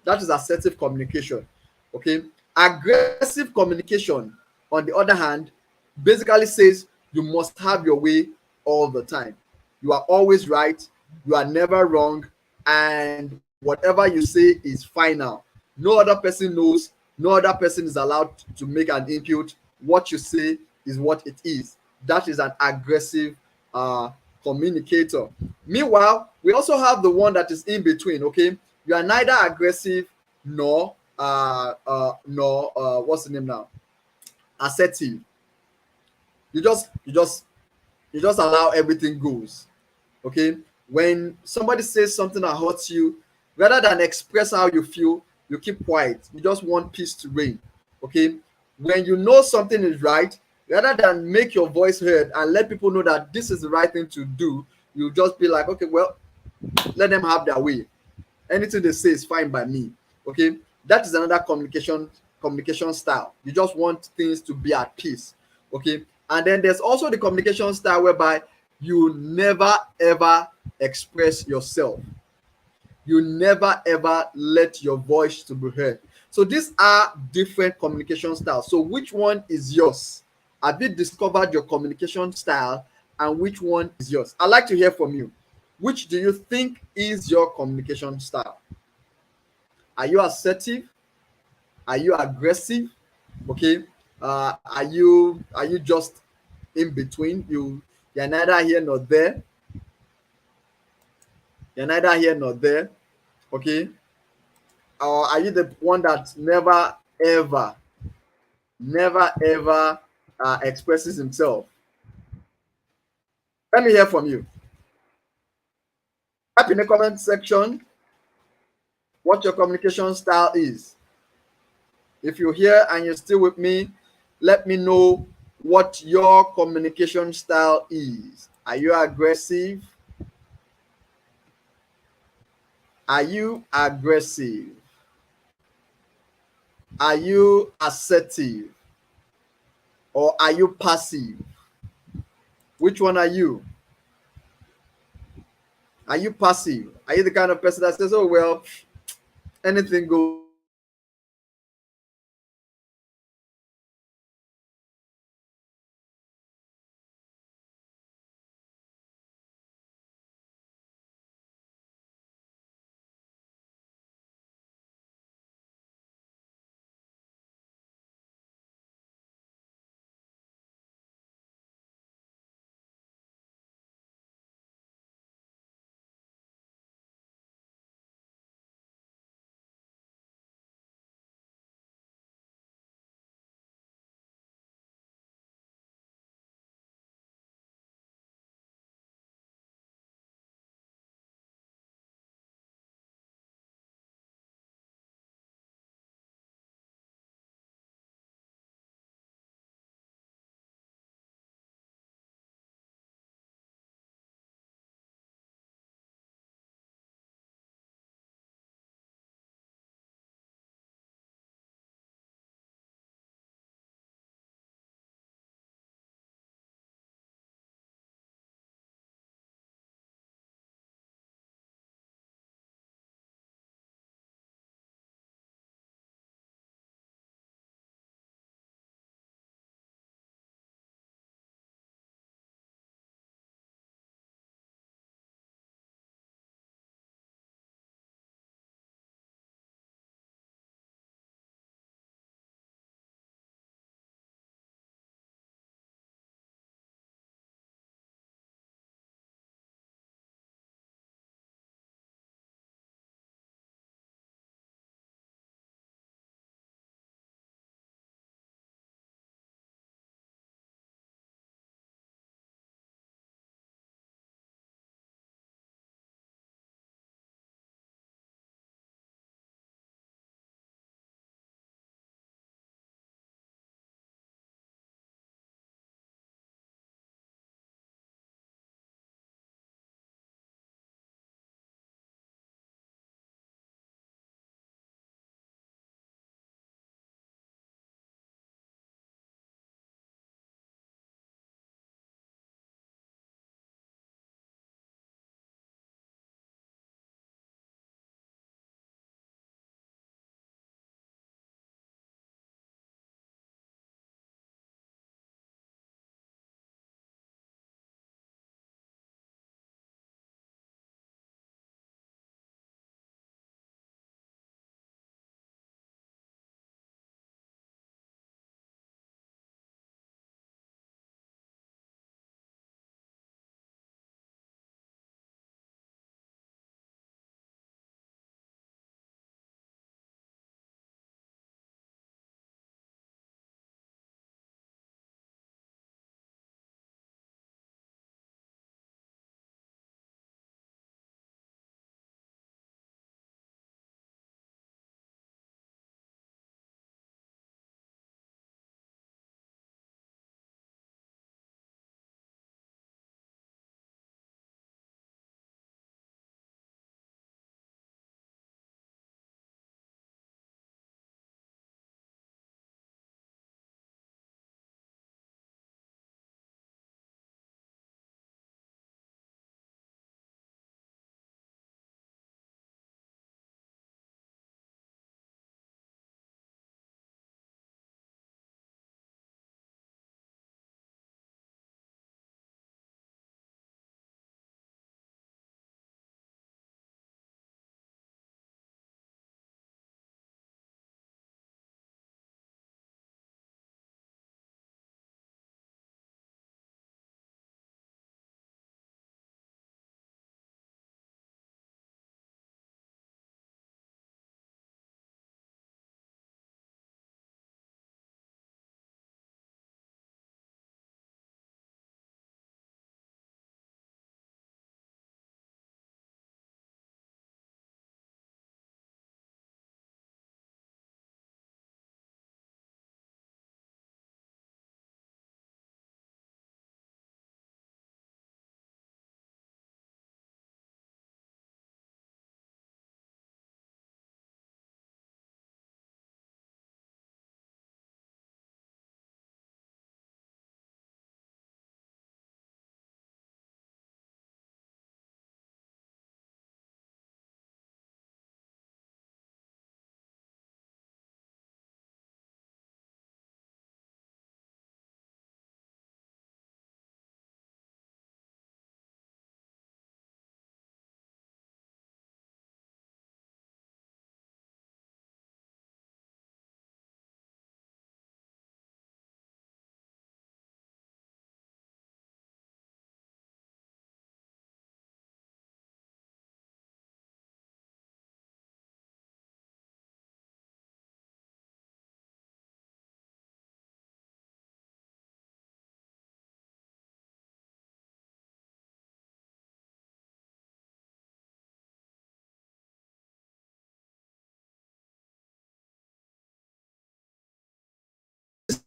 That is assertive communication. Okay. Aggressive communication, on the other hand, basically says you must have your way all the time. You are always right. You are never wrong. And whatever you say is final. No other person knows. No other person is allowed to make an input. What you say is what it is. That is an aggressive uh, communicator. Meanwhile, we also have the one that is in between. Okay, you are neither aggressive nor what's the name now, assertive. You just allow everything goes. Okay, when somebody says something that hurts you, rather than express how you feel, you keep quiet. You just want peace to reign. Okay, when you know something is right, rather than make your voice heard and let people know that this is the right thing to do, you just be like, okay, well, let them have their way. Anything they say is fine by me. Okay, that is another communication style. You just want things to be at peace. Okay, and then there's also the communication style whereby you never ever express yourself. You never ever let your voice to be heard. So these are different communication styles. So which one is yours? Have you discovered your communication style, and which one is yours? I'd like to hear from you. Which do you think is your communication style? Are you assertive? Are you aggressive? Okay. Are you just in between? You're neither here nor there. You're neither here nor there. Okay. Or are you the one that never ever expresses himself? Let me hear from you. Type in the comment section what your communication style is. If you're here and you're still with me, let me know what your communication style is. Are you aggressive? Are you aggressive? Are you assertive? Or are you passive? Which one are you? Are you passive? Are you the kind of person that says, oh, well, anything goes?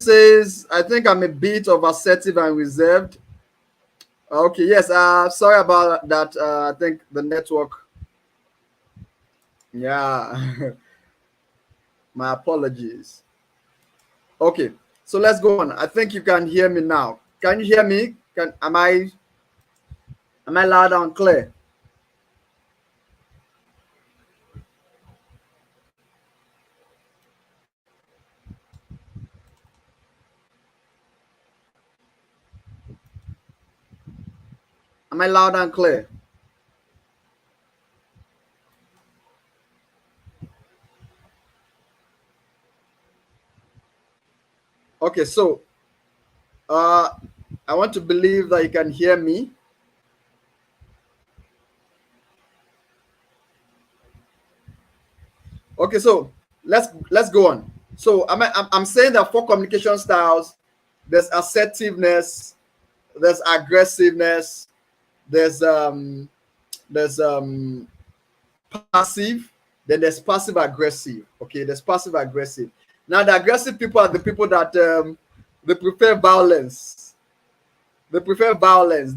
says, I think I'm a bit of assertive and reserved. Okay, yes. Sorry about that. I think the network. Yeah. My apologies. Okay, so let's go on. I think you can hear me now. Can you hear me? Am I loud and clear? Am I loud and clear? Okay, so uh I want to believe that you can hear me. Okay, so let's go on. So I'm saying that for communication styles, there's assertiveness, there's aggressiveness, there's passive, then there's passive aggressive. Okay, there's passive aggressive. Now the aggressive people are the people that they prefer violence. They prefer violence.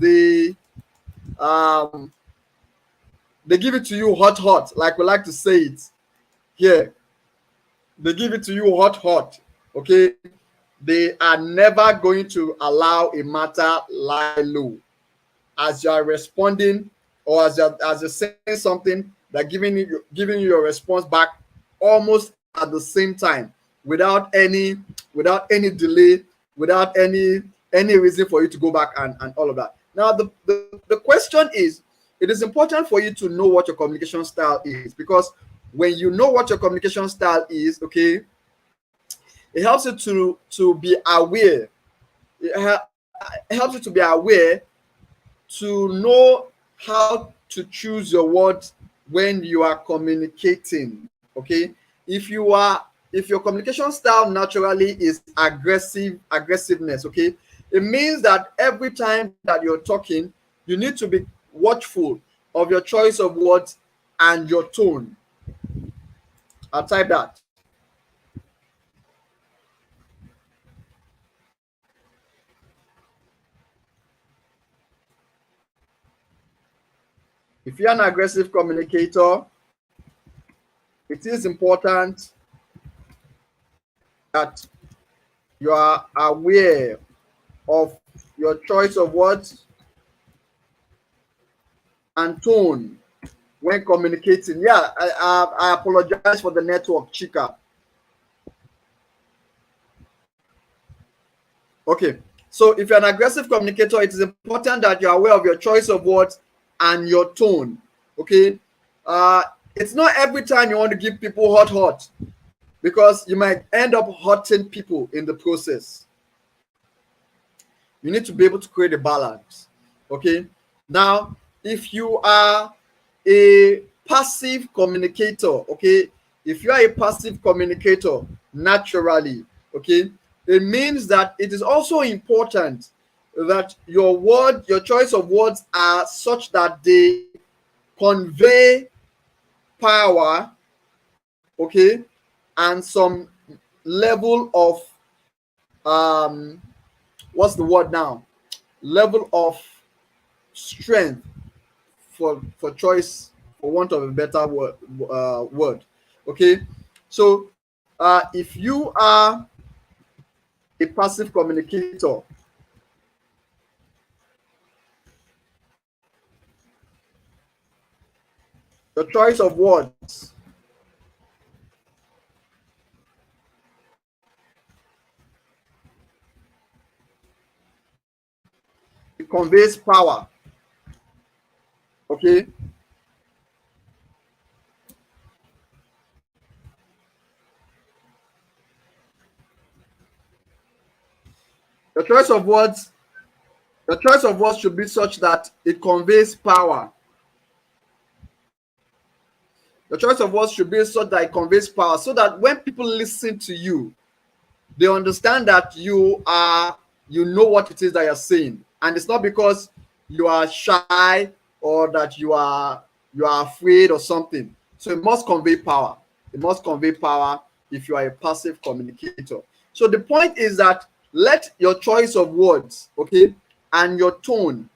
Um they give it to you hot, like we like to say it here. They give it to you hot. Okay, they are never going to allow a matter lie low. As you are responding, or as you're saying something, they're giving you your response back almost at the same time, without any delay, without any reason for you to go back and all of that. Now the question is, it is important for you to know what your communication style is, because when you know what your communication style is, okay, it helps you to be aware. It helps you to be aware, to know how to choose your words when you are communicating. Okay, if your communication style naturally is aggressiveness, okay, it means that every time that you're talking, you need to be watchful of your choice of words and your tone. I'll type that. If you're an aggressive communicator, it is important that you are aware of your choice of words and tone when communicating. Yeah, I apologize for the network, Chica. Okay, so if you're an aggressive communicator, it is important that you're aware of your choice of words and your tone. Okay, it's not every time you want to give people hot, because you might end up hurting people in the process. You need to be able to create a balance. Okay, now if you are a passive communicator, okay, if you are a passive communicator naturally, okay, it means that it is also important that your choice of words are such that they convey power, okay, and some level of what's the word now? Level of strength, for choice, for want of a better word. Okay, so if you are a passive communicator, the choice of words it conveys power. Okay, the choice of words should be such that it conveys power. The choice of words should be such that it conveys power, so that when people listen to you, they understand that you know what it is that you're saying, and it's not because you are shy or that you are afraid or something. So it must convey power. It must convey power if you are a passive communicator. So the point is that let your choice of words, okay, and your tone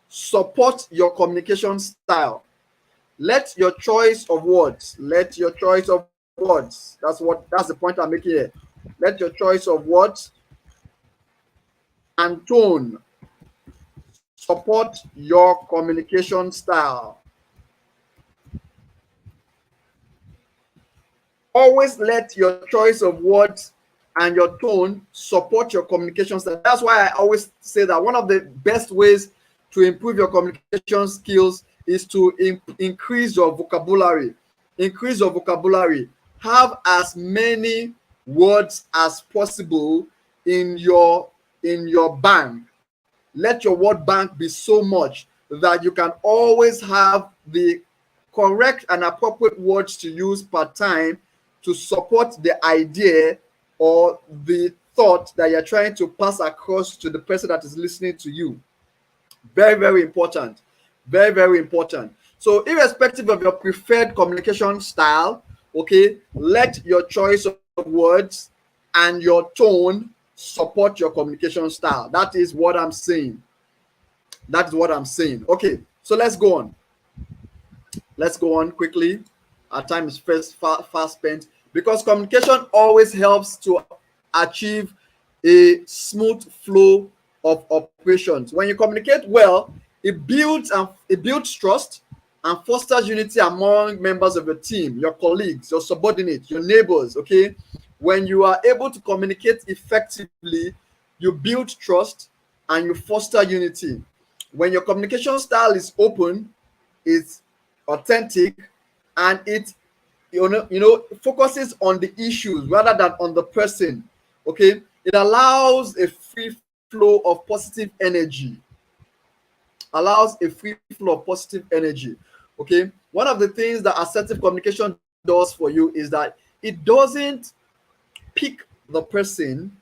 support your communication style. Let your choice of words, that's the point I'm making here. Let your choice of words and tone support your communication style. Always let your choice of words and your tone support your communication style. That's why I always say that one of the best ways to improve your communication skills is to increase your vocabulary. Increase your vocabulary. Have as many words as possible in your bank. Let your word bank be so much that you can always have the correct and appropriate words to use per time to support the idea or the thought that you're trying to pass across to the person that is listening to you. Very, very important. Very, very important. So, irrespective of your preferred communication style, okay, let your choice of words and your tone support your communication style. That is what I'm saying. That is what I'm saying. Okay, so let's go on. Let's go on quickly. Our time is fast spent because communication always helps to achieve a smooth flow of operations. When you communicate well, it builds trust and fosters unity among members of your team, your colleagues, your subordinates, your neighbors. Okay, when you are able to communicate effectively, you build trust and you foster unity. When your communication style is open, it's authentic, and it focuses on the issues rather than on the person. Okay, it allows a free flow of positive energy. Okay, one of the things that assertive communication does for you is that it doesn't pick the person.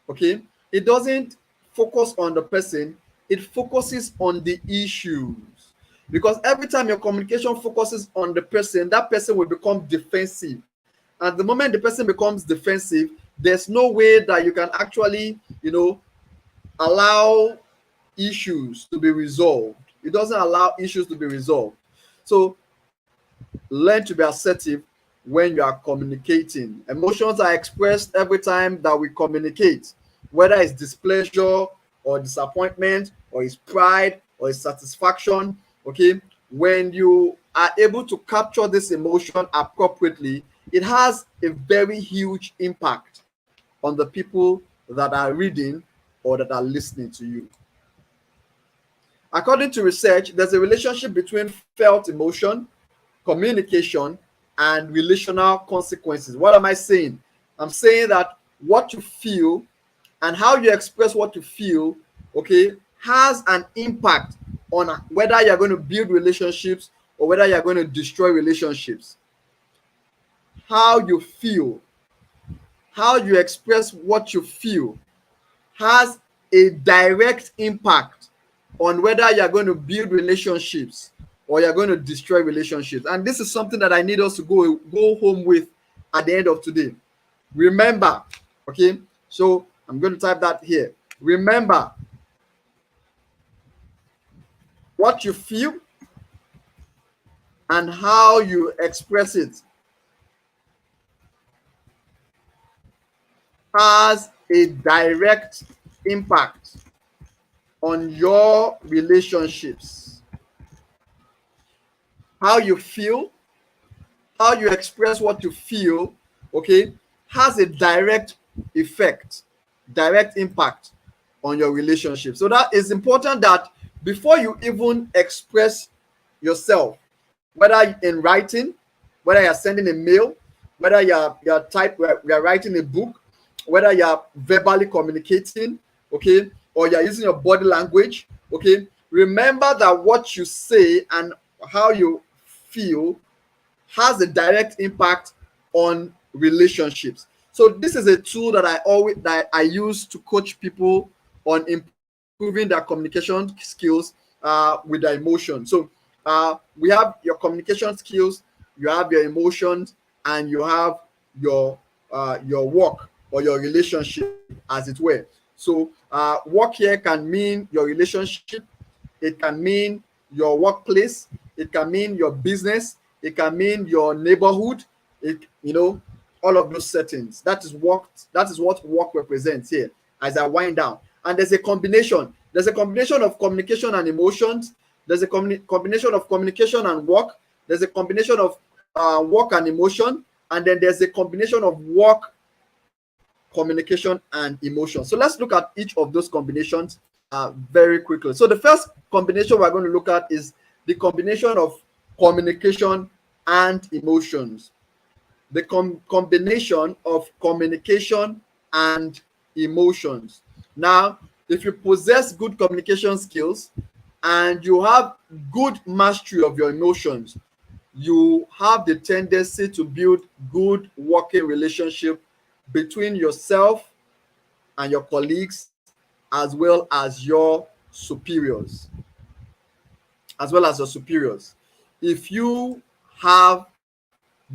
Okay, it doesn't focus on the person, it focuses on the issues. Because every time your communication focuses on the person, that person will become defensive. And the moment the person becomes defensive, there's no way that you can actually, allow issues to be resolved. It doesn't allow issues to be resolved. So learn to be assertive when you are communicating. Emotions are expressed every time that we communicate, whether it's displeasure or disappointment or it's pride or it's satisfaction. Okay, when you are able to capture this emotion appropriately, it has a very huge impact on the people that are reading or that are listening to you. According to research, there's a relationship between felt emotion, communication, and relational consequences. What am I saying? I'm saying that what you feel and how you express what you feel, okay, has an impact on whether you're going to build relationships or whether you're going to destroy relationships. How you feel, how you express what you feel has a direct impact on whether you're going to build relationships or you're going to destroy relationships. And this is something that I need us to go home with at the end of today. Remember, okay? So I'm going to type that here. Remember, what you feel and how you express it has a direct impact on your relationships. How you feel, how you express what you feel, okay, has a direct effect, direct impact on your relationship. So that is important that before you even express yourself, whether in writing, whether you're sending a mail, whether you're writing a book, whether you're verbally communicating, okay, or you're using your body language, okay, remember that what you say and how you feel has a direct impact on relationships. So this is a tool that I use to coach people on improving their communication skills with their emotions. So we have your communication skills, you have your emotions, and you have your work or your relationship, as it were. So work here can mean your relationship, it can mean your workplace, it can mean your business, it can mean your neighborhood, all of those settings. That is what work represents here as I wind down. And there's a combination. There's a combination of communication and emotions. There's a combination of communication and work. There's a combination of work and emotion. And then there's a combination of work, communication, and emotion. So let's look at each of those combinations very quickly. So the first combination we're going to look at is the combination of communication and emotions. The combination of communication and emotions. Now, if you possess good communication skills and you have good mastery of your emotions, you have the tendency to build good working relationship between yourself and your colleagues, as well as your superiors. If you have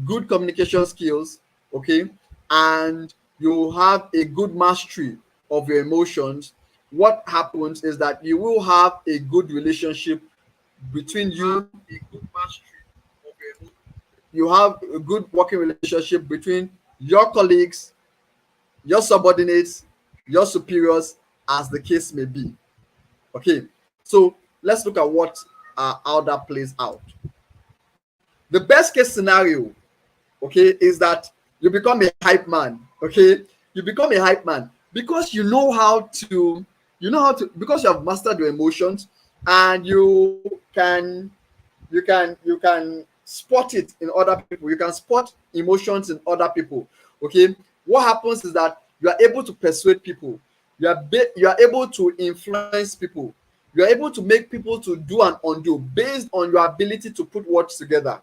good communication skills, okay, and you have a good mastery of your emotions, what happens is that you will have a good relationship between you. You have a good working relationship between your colleagues, your subordinates, your superiors, as the case may be. Okay, so let's look at how that plays out. The best case scenario, okay, is that you become a hype man. Okay, you become a hype man because you know how to, because you have mastered your emotions, and you can spot it in other people. You can spot emotions in other people. Okay, what happens is that you are able to persuade people. You are able to influence people. You are able to make people to do and undo based on your ability to put words together.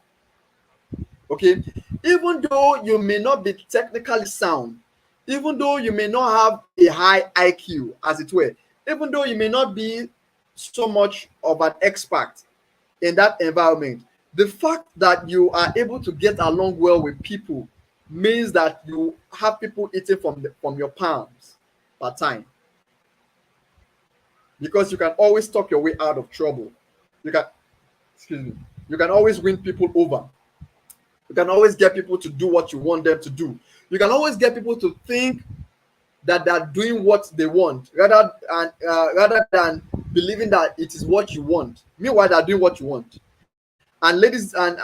Okay, even though you may not be technically sound, even though you may not have a high IQ, as it were, even though you may not be so much of an expert in that environment, the fact that you are able to get along well with people means that you have people eating from your palms per time, because you can always talk your way out of trouble. You can always win people over. You can always get people to do what you want them to do. You can always get people to think that they're doing what they want, rather than believing that it is what you want. Meanwhile, they're doing what you want. And ladies, and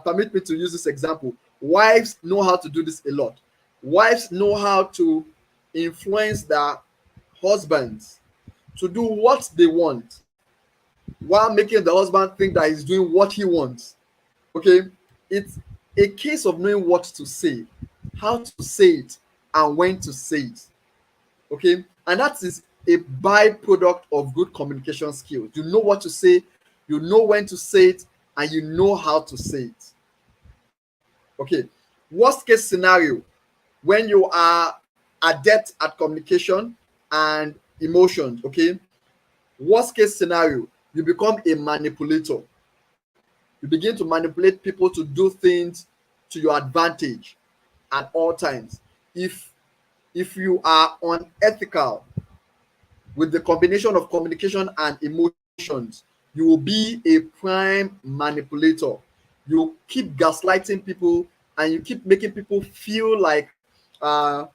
permit me to use this example, wives know how to do this a lot. Wives know how to influence their husbands to do what they want, while making the husband think that he's doing what he wants. Okay, it's a case of knowing what to say, how to say it, and when to say it. Okay, and that is a byproduct of good communication skills. You know what to say, you know when to say it, and you know how to say it. Okay, worst case scenario, when you are adept at communication and emotions, okay, worst case scenario, you become a manipulator. You begin to manipulate people to do things to your advantage at all times. If you are unethical with the combination of communication and emotions, you will be a prime manipulator. You keep gaslighting people, and you keep making people feel like they are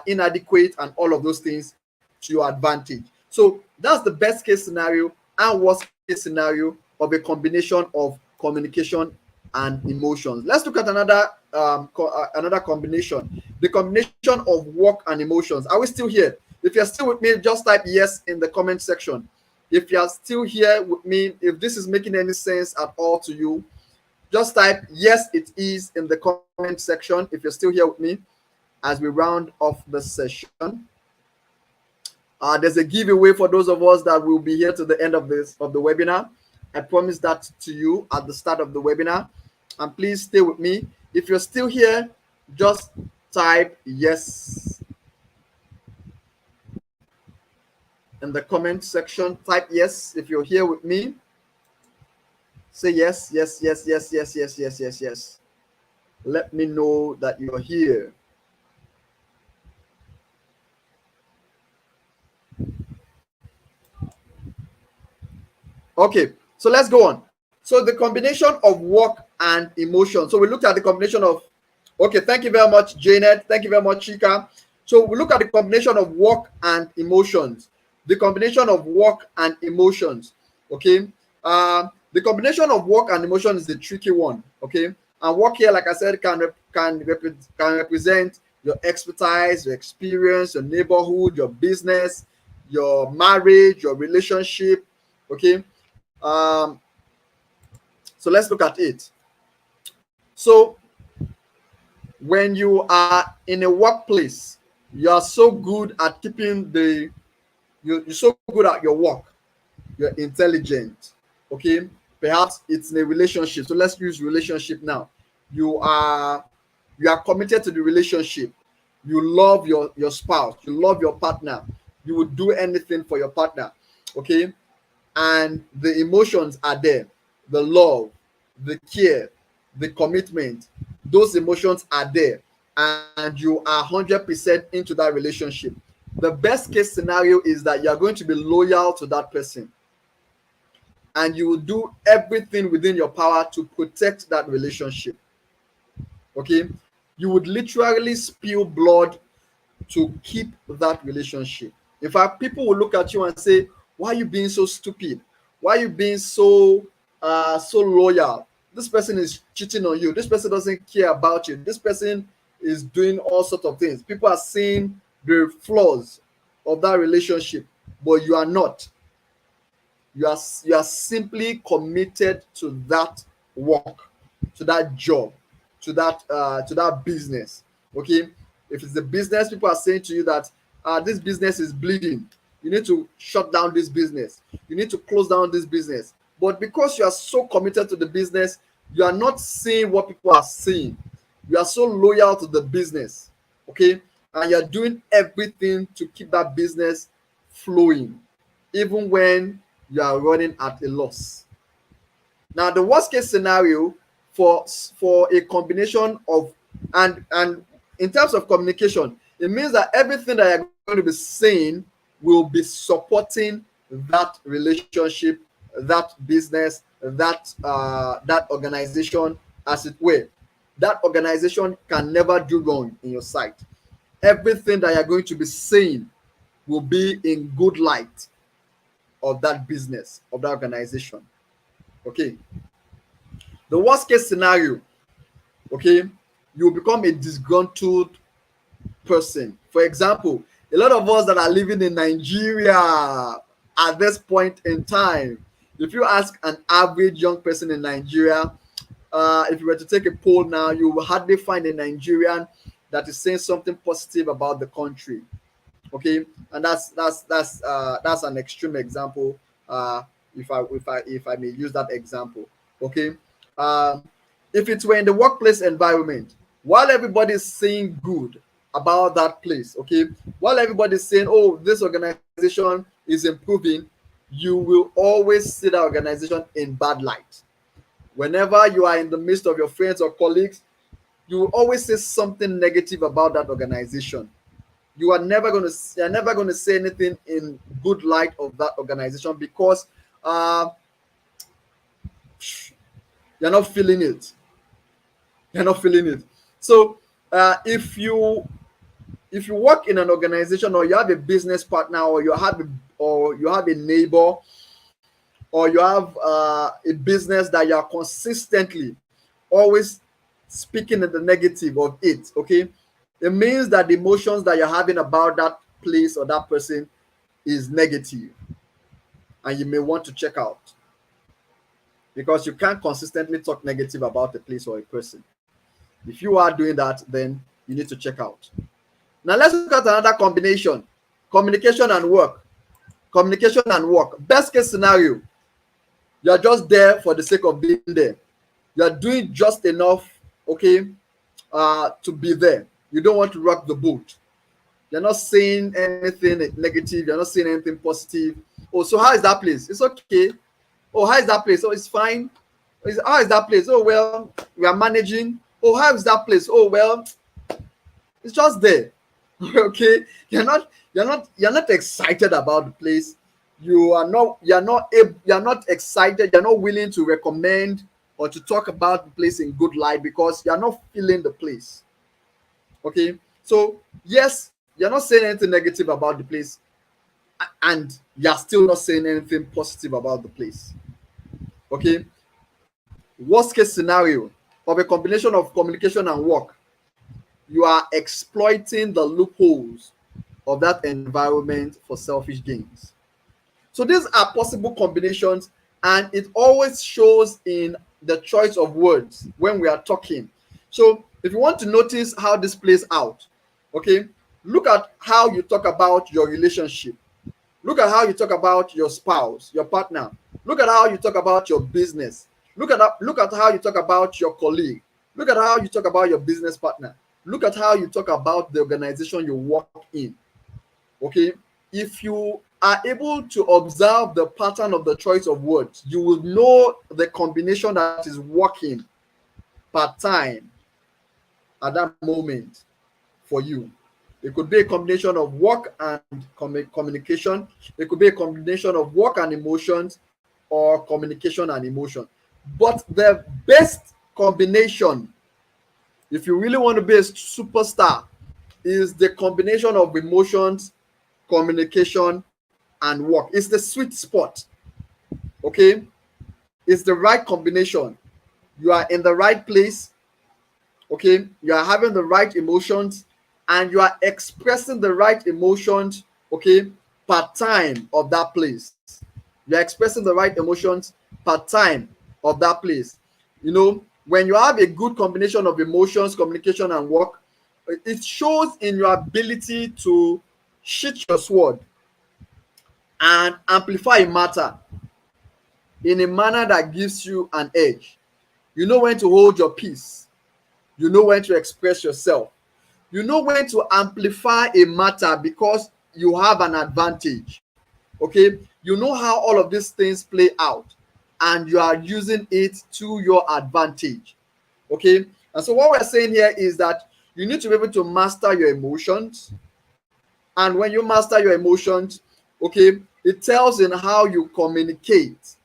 inadequate and all of those things to your advantage. So that's the best case scenario and worst case scenario of a combination of communication and emotions. Let's look at another combination, the combination of work and emotions. Are we still here? If you're still with me, just type yes in the comment section. If you're still here with me, if this is making any sense at all to you, just type yes, it is in the comment section if you're still here with me as we round off the session. There's a giveaway for those of us that will be here to the end of the webinar. I promised that to you at the start of the webinar, and please stay with me. If you're still here, just type yes in the comment section. Type yes if you're here with me. Say yes, yes, yes, yes, yes, yes, yes, yes, yes. Let me know that you're here. Okay, so let's go on. So the combination of work and emotion. So we looked at the combination of, okay, thank you very much, Janet. Thank you very much, Chika. So we look at the combination of work and emotions. The combination of work and emotions. Okay. The combination of work and emotion is the tricky one. Okay. And work here, like I said, can represent your expertise, your experience, your neighborhood, your business, your marriage, your relationship. Okay. So let's look at it. So when you are in a workplace, you are so good at keeping you're so good at your work, you're intelligent. Okay, perhaps it's in a relationship. So let's use relationship now. You are committed to the relationship. You love your spouse, you love your partner, you would do anything for your partner. Okay, and the emotions are there, the love, the care, the commitment, those emotions are there, and you are 100% into that relationship. The best case scenario is that you are going to be loyal to that person, and you will do everything within your power to protect that relationship. Okay, you would literally spill blood to keep that relationship. In fact, people will look at you and say, why are you being so stupid? Why are you being so loyal? This person is cheating on you. This person doesn't care about you. This person is doing all sorts of things. People are seeing the flaws of that relationship, but you are not. You are simply committed to that work, to that job, to that business. Okay, if it's the business, people are saying to you that this business is bleeding, you need to shut down this business, you need to close down this business. But because you are so committed to the business, you are not seeing what people are seeing. You are so loyal to the business. Okay, and you're doing everything to keep that business flowing, even when you are running at a loss. Now, the worst case scenario for a combination of, and in terms of communication, it means that everything that you're going to be saying will be supporting that relationship, that business, that organization, as it were. That organization can never do wrong in your sight. Everything that you're going to be saying will be in good light of that business, of that organization. Okay. The worst case scenario, okay, you become a disgruntled person. For example, a lot of us that are living in Nigeria at this point in time, if you ask an average young person in Nigeria, if you were to take a poll now, you will hardly find a Nigerian that is saying something positive about the country. Okay, and that's an extreme example. If I may use that example. Okay, um, if it were in the workplace environment, while everybody's saying good about that place, okay, while everybody's saying, oh, this organization is improving, you will always see that organization in bad light. Whenever you are in the midst of your friends or colleagues, you will always say something negative about that organization. You're never going to say anything in good light of that organization, because you're not feeling it. You're not feeling it. So if you work in an organization, or you have a business partner, or you have a neighbor, or you have a business that you are consistently always speaking in the negative of it, okay, it means that the emotions that you're having about that place or that person is negative, and you may want to check out, because you can't consistently talk negative about a place or a person. If you are doing that, then you need to check out. Now let's look at another combination: communication and work. Communication and work. Best case scenario, you're just there for the sake of being there. You're doing just enough, okay, to be there. You don't want to rock the boat. You're not saying anything negative. You're not saying anything positive. Oh, so how is that place? It's okay. Oh, how is that place? Oh, it's fine. How is that place? Oh, well, we are managing. Oh, how is that place? Oh, well, it's just there. Okay, you're not excited about the place. you are not excited, you're not willing to recommend or to talk about the place in good light because you're not feeling the place. Okay, so yes, you're not saying anything negative about the place, and you're still not saying anything positive about the place. Okay, worst case scenario of a combination of communication and work, you are exploiting the loopholes of that environment for selfish gains. So these are possible combinations, and it always shows in the choice of words when we are talking. So if you want to notice how this plays out, okay, look at how you talk about your relationship. Look at how you talk about your spouse, your partner. Look at how you talk about your business. Look at how you talk about your colleague. Look at how you talk about your business partner. Look at how you talk about the organization you work in. Okay, if you are able to observe the pattern of the choice of words, you will know the combination that is working part time at that moment for you. It could be a combination of work and communication. It could be a combination of work and emotions, or communication and emotion. But the best combination, if you really want to be a superstar, is the combination of emotions, communication, and work. It's the sweet spot. Okay, it's the right combination. You are in the right place. Okay, you are having the right emotions, and you are expressing the right emotions. Okay, part time of that place. You are expressing the right emotions part time of that place. You know, when you have a good combination of emotions, communication, and work, it shows in your ability to sheath your sword and amplify a matter in a manner that gives you an edge. You know when to hold your peace. You know when to express yourself. You know when to amplify a matter because you have an advantage. Okay, you know how all of these things play out, and you are using it to your advantage. Okay, and so what we're saying here is that you need to be able to master your emotions, and when you master your emotions, okay, it tells in how you communicate.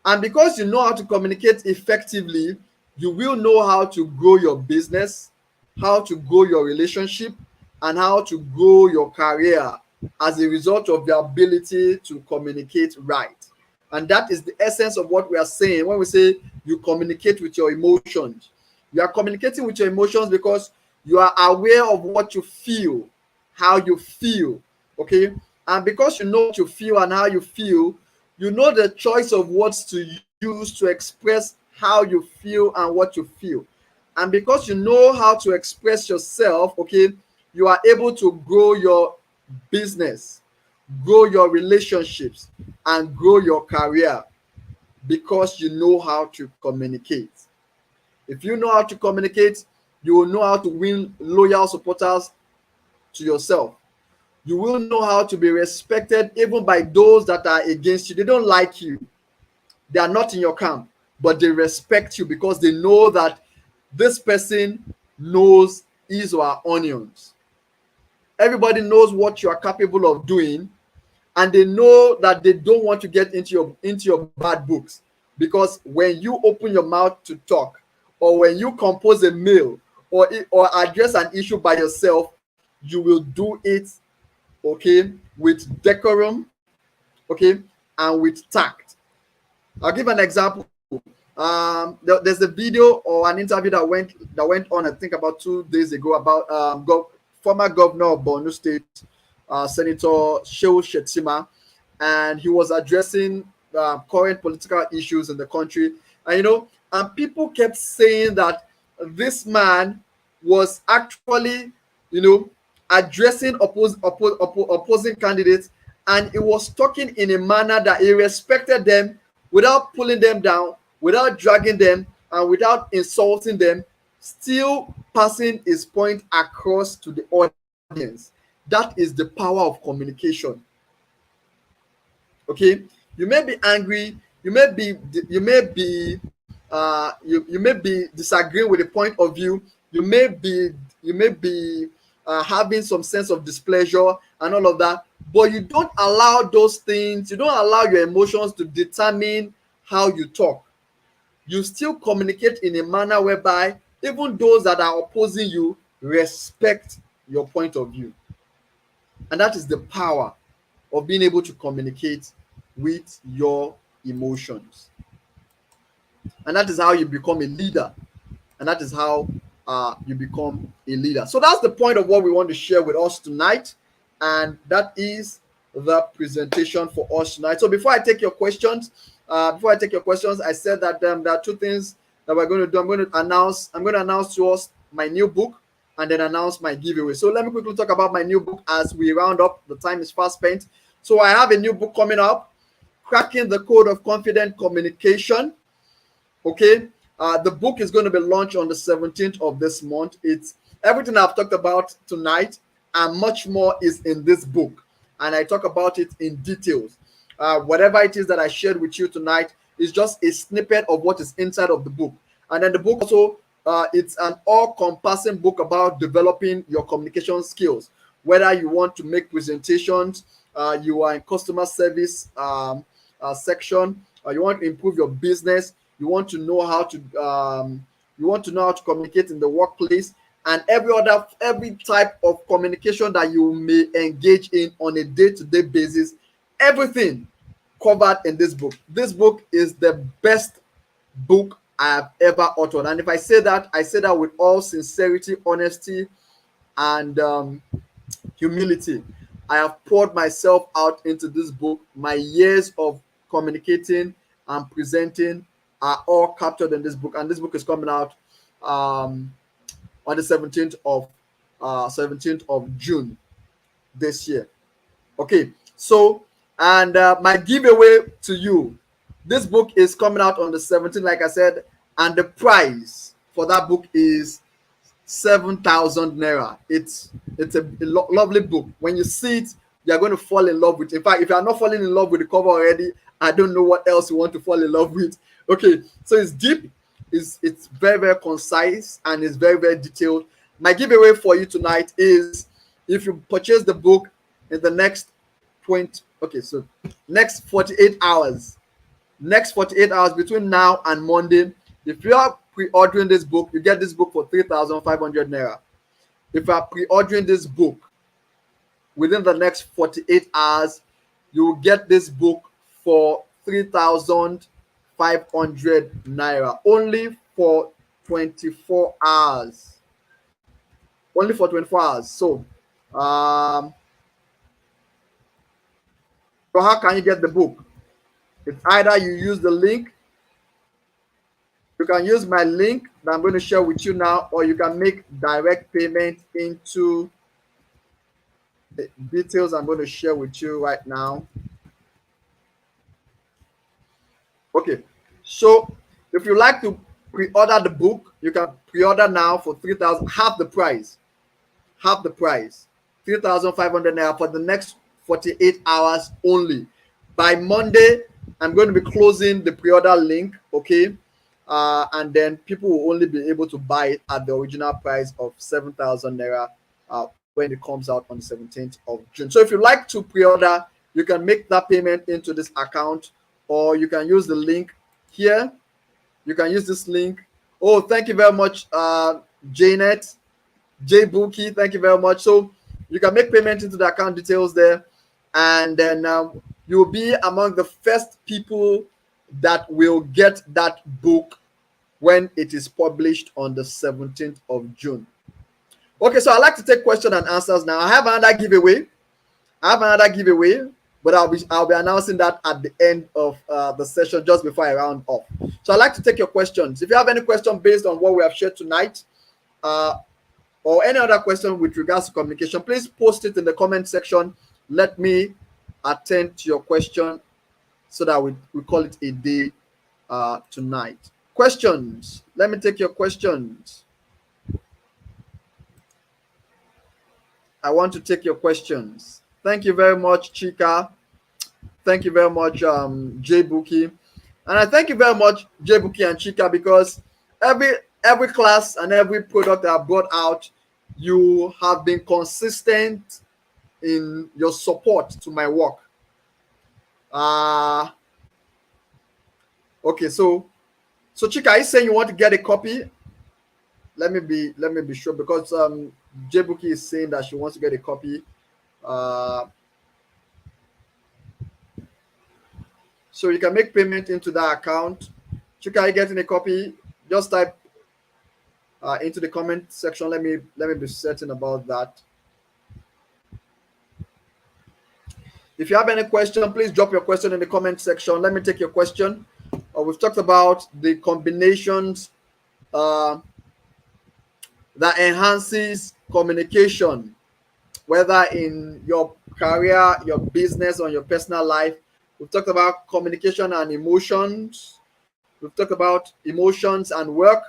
And because you know how to communicate effectively, you will know how to grow your business, how to grow your relationship, and how to grow your career as a result of your ability to communicate right. And that is the essence of what we are saying when we say you communicate with your emotions. You are communicating with your emotions because you are aware of what you feel, how you feel. Okay, and because you know what you feel and how you feel, you know the choice of words to use to express how you feel and what you feel. And because you know how to express yourself, okay, you are able to grow your business, grow your relationships, and grow your career because you know how to communicate. If you know how to communicate, you will know how to win loyal supporters to yourself. You will know how to be respected even by those that are against you. They don't like you. They are not in your camp, but they respect you because they know that this person knows his or her onions. Everybody knows what you are capable of doing, and they know that they don't want to get into your bad books, because when you open your mouth to talk, or when you compose a mail, or address an issue by yourself, you will do it, okay, with decorum, okay, and with tact. I'll give an example. There's a video or an interview that went on, I think, about 2 days ago, about former governor of Borno State, Senator Shehu Shettima, and he was addressing current political issues in the country. And people kept saying that this man was actually, addressing opposing candidates, and he was talking in a manner that he respected them without pulling them down, without dragging them, and without insulting them, still passing his point across to the audience. That is the power of communication. Okay, you may be angry, you may be disagreeing with the point of view, you may be having some sense of displeasure and all of that, but you don't allow those things, you don't allow your emotions to determine how you talk. You still communicate in a manner whereby even those that are opposing you respect your point of view. And that is the power of being able to communicate with your emotions. And that is how you become a leader. And that is how you become a leader. So that's the point of what we want to share with us tonight. And that is the presentation for us tonight. So before I take your questions, I said that there are two things that we're going to do. I'm going to announce to us my new book and then announce my giveaway. So let me quickly talk about my new book as we round up. The time is fast spent. So I have a new book coming up, Cracking the Code of Confident Communication. Okay. The book is going to be launched on the 17th of this month. It's everything I've talked about tonight and much more is in this book. And I talk about it in details. Whatever it is that I shared with you tonight is just a snippet of what is inside of the book. And then the book also, it's an all-compassing book about developing your communication skills. Whether you want to make presentations, you are in customer service section, or you want to improve your business, you want to know how to communicate in the workplace, and every type of communication that you may engage in on a day-to-day basis, everything covered in this book. This book is the best book I have ever authored. And if I say that with all sincerity, honesty, and humility. I have poured myself out into this book. My years of communicating and presenting are all captured in this book. And this book is coming out on the 17th of June this year. Okay, so and my giveaway to you, this book is coming out on the 17th, like I said, and the price for that book is 7,000 naira. It's a lovely book. When you see it, you're going to fall in love with it. In fact, if you are not falling in love with the cover already, I don't know what else you want to fall in love with. Okay, so it's deep, it's very, very concise, and it's very, very detailed. My giveaway for you tonight is if you purchase the book in the next 48 hours. Next 48 hours between now and Monday. If you are pre-ordering this book, you get this book for 3,500 naira. If you are pre-ordering this book within the next 48 hours, you will get this book for 3,500 naira. Only for 24 hours. Only for 24 hours. So how can you get the book? It's either you use the link. You can use my link that I'm going to share with you now, or you can make direct payment into the details I'm going to share with you right now. Okay, so if you like to pre-order the book, you can pre-order now for 3,000, half the price, 3,500 naira for the next 48 hours only. By Monday, I'm going to be closing the pre-order link, okay? And then people will only be able to buy it at the original price of 7,000 naira when it comes out on the 17th of June. So if you like to pre-order, you can make that payment into this account, or you can use the link here. You can use this link. Oh, thank you very much, Janet, J Bookie. Thank you very much. So you can make payment into the account details there, and then you will be among the first people that will get that book when it is published on the 17th of June. Okay, so I'd like to take question and answers now. I have another giveaway, but I'll be announcing that at the end of the session, just before I round off. So I'd like to take your questions. If you have any question based on what we have shared tonight, or any other question with regards to communication, please post it in the comment section. Let me attend to your question so that we call it a day tonight. Questions. Let me take your questions. I want to take your questions. Thank you very much, Chika. Thank you very much, J Bookie. And I thank you very much, J Bookie and Chika, because every class and every product that I brought out you have been consistent in your support to my work. Okay, so Chika, are you saying you want to get a copy? Let me be sure, because Jbuki is saying that she wants to get a copy. So you can make payment into that account. Chika, are you getting a copy? Just type into the comment section. Let me be certain about that. If you have any question, please drop your question in the comment section. Let me take your question. We've talked about the combinations that enhances communication, whether in your career, your business, or your personal life. We've talked about communication and emotions. We've talked about emotions and work.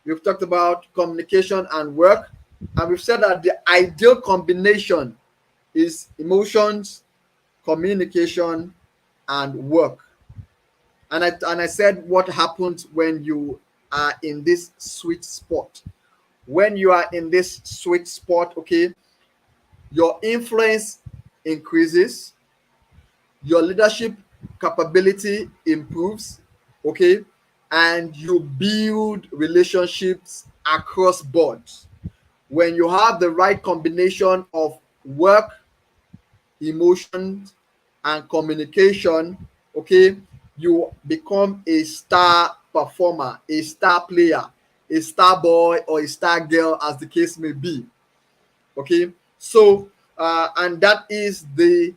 We've talked about communication and work. And we've said that the ideal combination is emotions, communication, and work. And I said what happens when you are in this sweet spot. When you are in this sweet spot, okay, your influence increases, your leadership capability improves, okay, and you build relationships across boards. When you have the right combination of work, emotions, and communication, okay, you become a star performer, a star player, a star boy, or a star girl, as the case may be. Okay, so and that is the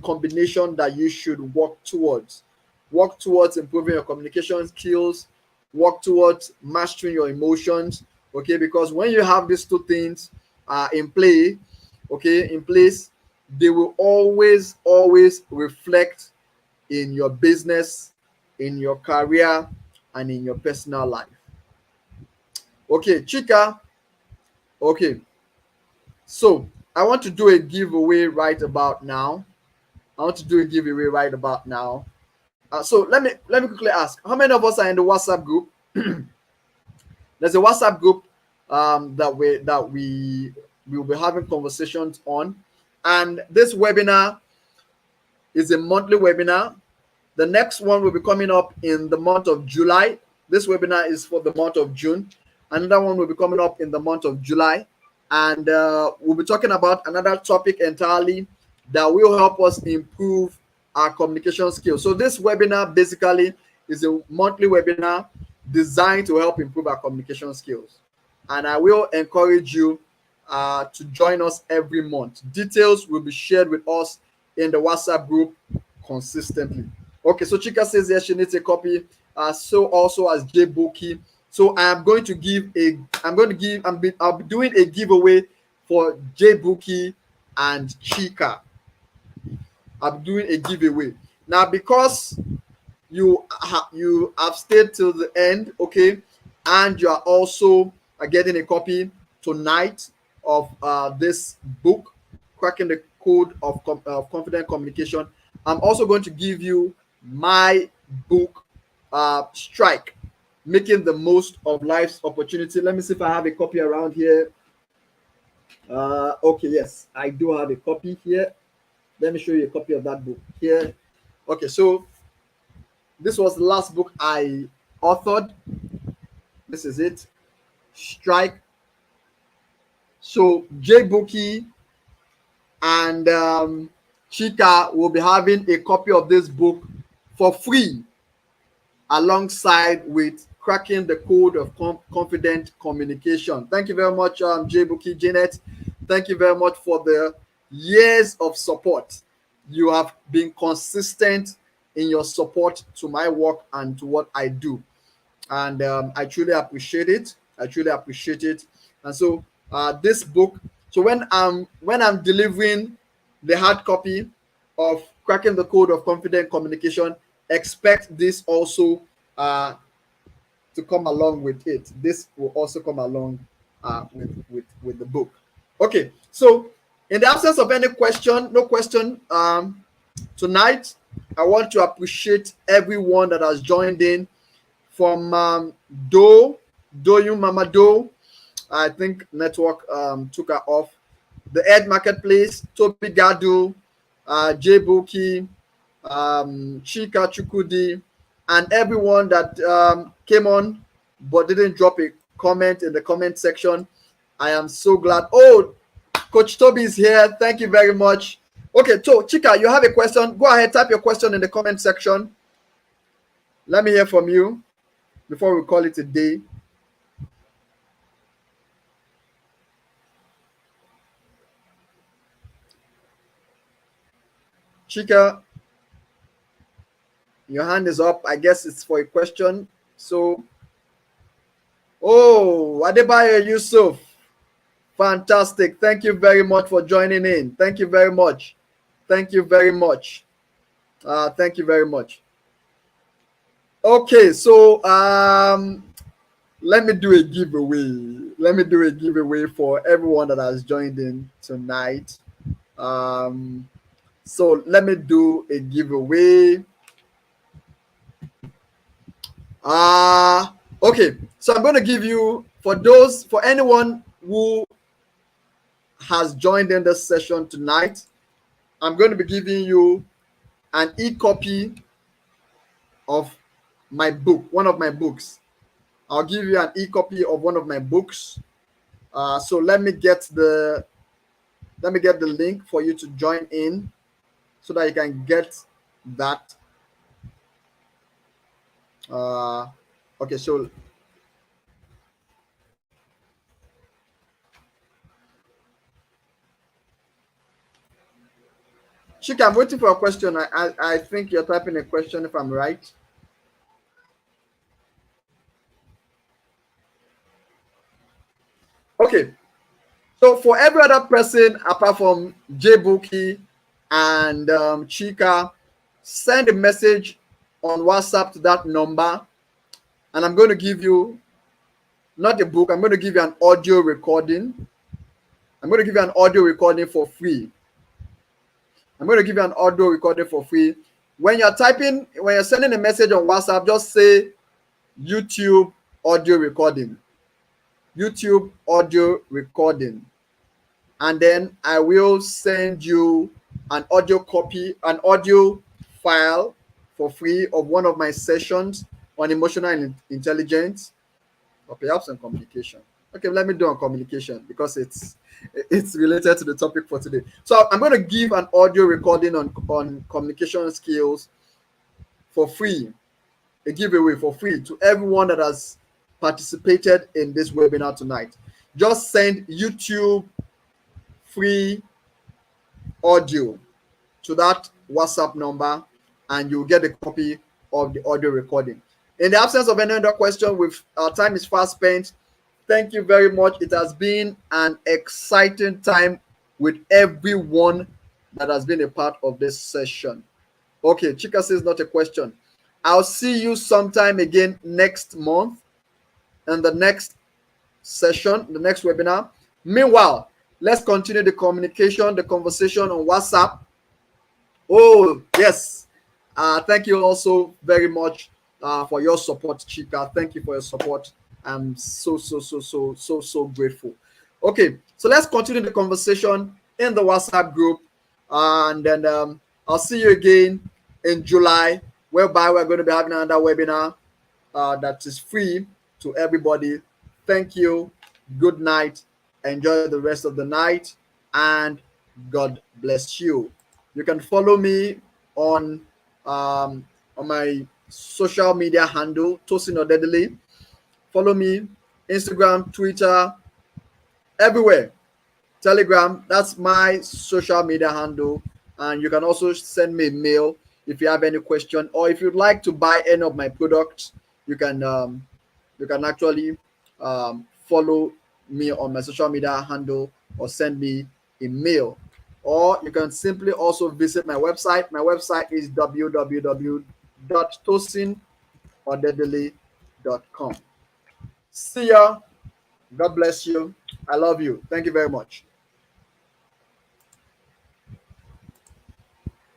combination that you should work towards. Work towards improving your communication skills. Work towards mastering your emotions. Okay, because when you have these two things in place, they will always reflect in your business, in your career, and in your personal life. Okay, Chika. Okay, so I want to do a giveaway right about now. So let me quickly ask, how many of us are in the WhatsApp group? There's a WhatsApp group that we will be having conversations on, and this webinar is a monthly webinar. The next one will be coming up in the month of July. This webinar is for the month of June. Another one will be coming up in the month of July, and we'll be talking about another topic entirely that will help us improve our communication skills. So this webinar basically is a monthly webinar designed to help improve our communication skills, and I will encourage you to join us every month. Details will be shared with us in the WhatsApp group consistently. Okay, so Chika says yes, she needs a copy. So also as Jbuki. So I'll be doing a giveaway for Jbuki and Chika. I'm doing a giveaway now because you have stayed till the end, okay, and you are also getting a copy tonight of this book, Cracking the Code of Confident Communication. I'm also going to give you my book, Strike, Making the Most of Life's Opportunity. Let me see if I have a copy around here. Okay, yes, I do have a copy here. Let me show you a copy of that book here. Okay, so this was the last book I authored. This is it, Strike. So Jbuki and Chika will be having a copy of this book for free, alongside with Cracking the Code of Confident Communication. Thank you very much, Jbuki, Janet. Thank you very much for the years of support. You have been consistent in your support to my work and to what I do, and I truly appreciate it. And so this book, so when I'm delivering the hard copy of Cracking the Code of Confident Communication, expect this also to come along with it. This will also come along with the book. Okay, so in the absence of any no question tonight, I want to appreciate everyone that has joined in, from Doyun Mama Do, I think network took her off. The Ed Marketplace, Toby Gadu, Jay Buki, Chika Chukudi, and everyone that came on but didn't drop a comment in the comment section. I am so glad. Oh, Coach Toby is here. Thank you very much. Okay, so Chika, you have a question. Go ahead, type your question in the comment section. Let me hear from you before we call it a day. Chika, your hand is up. I guess it's for a question. So, oh, Adebayo Yusuf. Fantastic. Thank you very much for joining in. Thank you very much. Thank you very much. Thank you very much. Okay, so let me do a giveaway. Let me do a giveaway for everyone that has joined in tonight. So let me do a giveaway. Okay, so I'm going to give you, for anyone who has joined in this session tonight, I'm going to be giving you an e-copy of my book, one of my books. I'll give you an e-copy of one of my books. So let me get the link for you to join in so that you can get that. Okay, so Chika, I'm waiting for a question. I think you're typing a question if I'm right. Okay. So for every other person apart from Jbuki and Chika, send a message on WhatsApp to that number, and I'm going to give you not a book. I'm going to give you an audio recording. I'm going to give you an audio recording for free. I'm going to give you an audio recording for free. When you're sending a message on WhatsApp, just say YouTube audio recording. YouTube audio recording. And then I will send you an audio copy, an audio file for free of one of my sessions on emotional intelligence or perhaps on communication. Okay, let me do on communication because it's related to the topic for today. So I'm going to give an audio recording on communication skills for free, a giveaway for free to everyone that has participated in this webinar tonight. Just send YouTube free audio to that WhatsApp number and you'll get a copy of the audio recording. In the absence of any other question, our time is fast spent. Thank you very much. It has been an exciting time with everyone that has been a part of this session. Okay, Chika says not a question. I'll see you sometime again next month in the next session, the next webinar. Meanwhile, let's continue the communication, the conversation on WhatsApp. Oh, yes. Thank you also very much for your support, Chika. Thank you for your support. I'm so grateful. Okay, so let's continue the conversation in the WhatsApp group. And then I'll see you again in July, whereby we're going to be having another webinar that is free to everybody. Thank you. Good night. Enjoy the rest of the night. And God bless you. You can follow me on my social media handle, Tosin Odedele. Follow me, Instagram, Twitter, everywhere. Telegram, that's my social media handle. And you can also send me a mail if you have any question, or if you'd like to buy any of my products, you can actually follow me on my social media handle or send me a mail. Or you can simply also visit my website. My website is www.tosinodedele.com. See ya. God bless you. I love you. Thank you very much.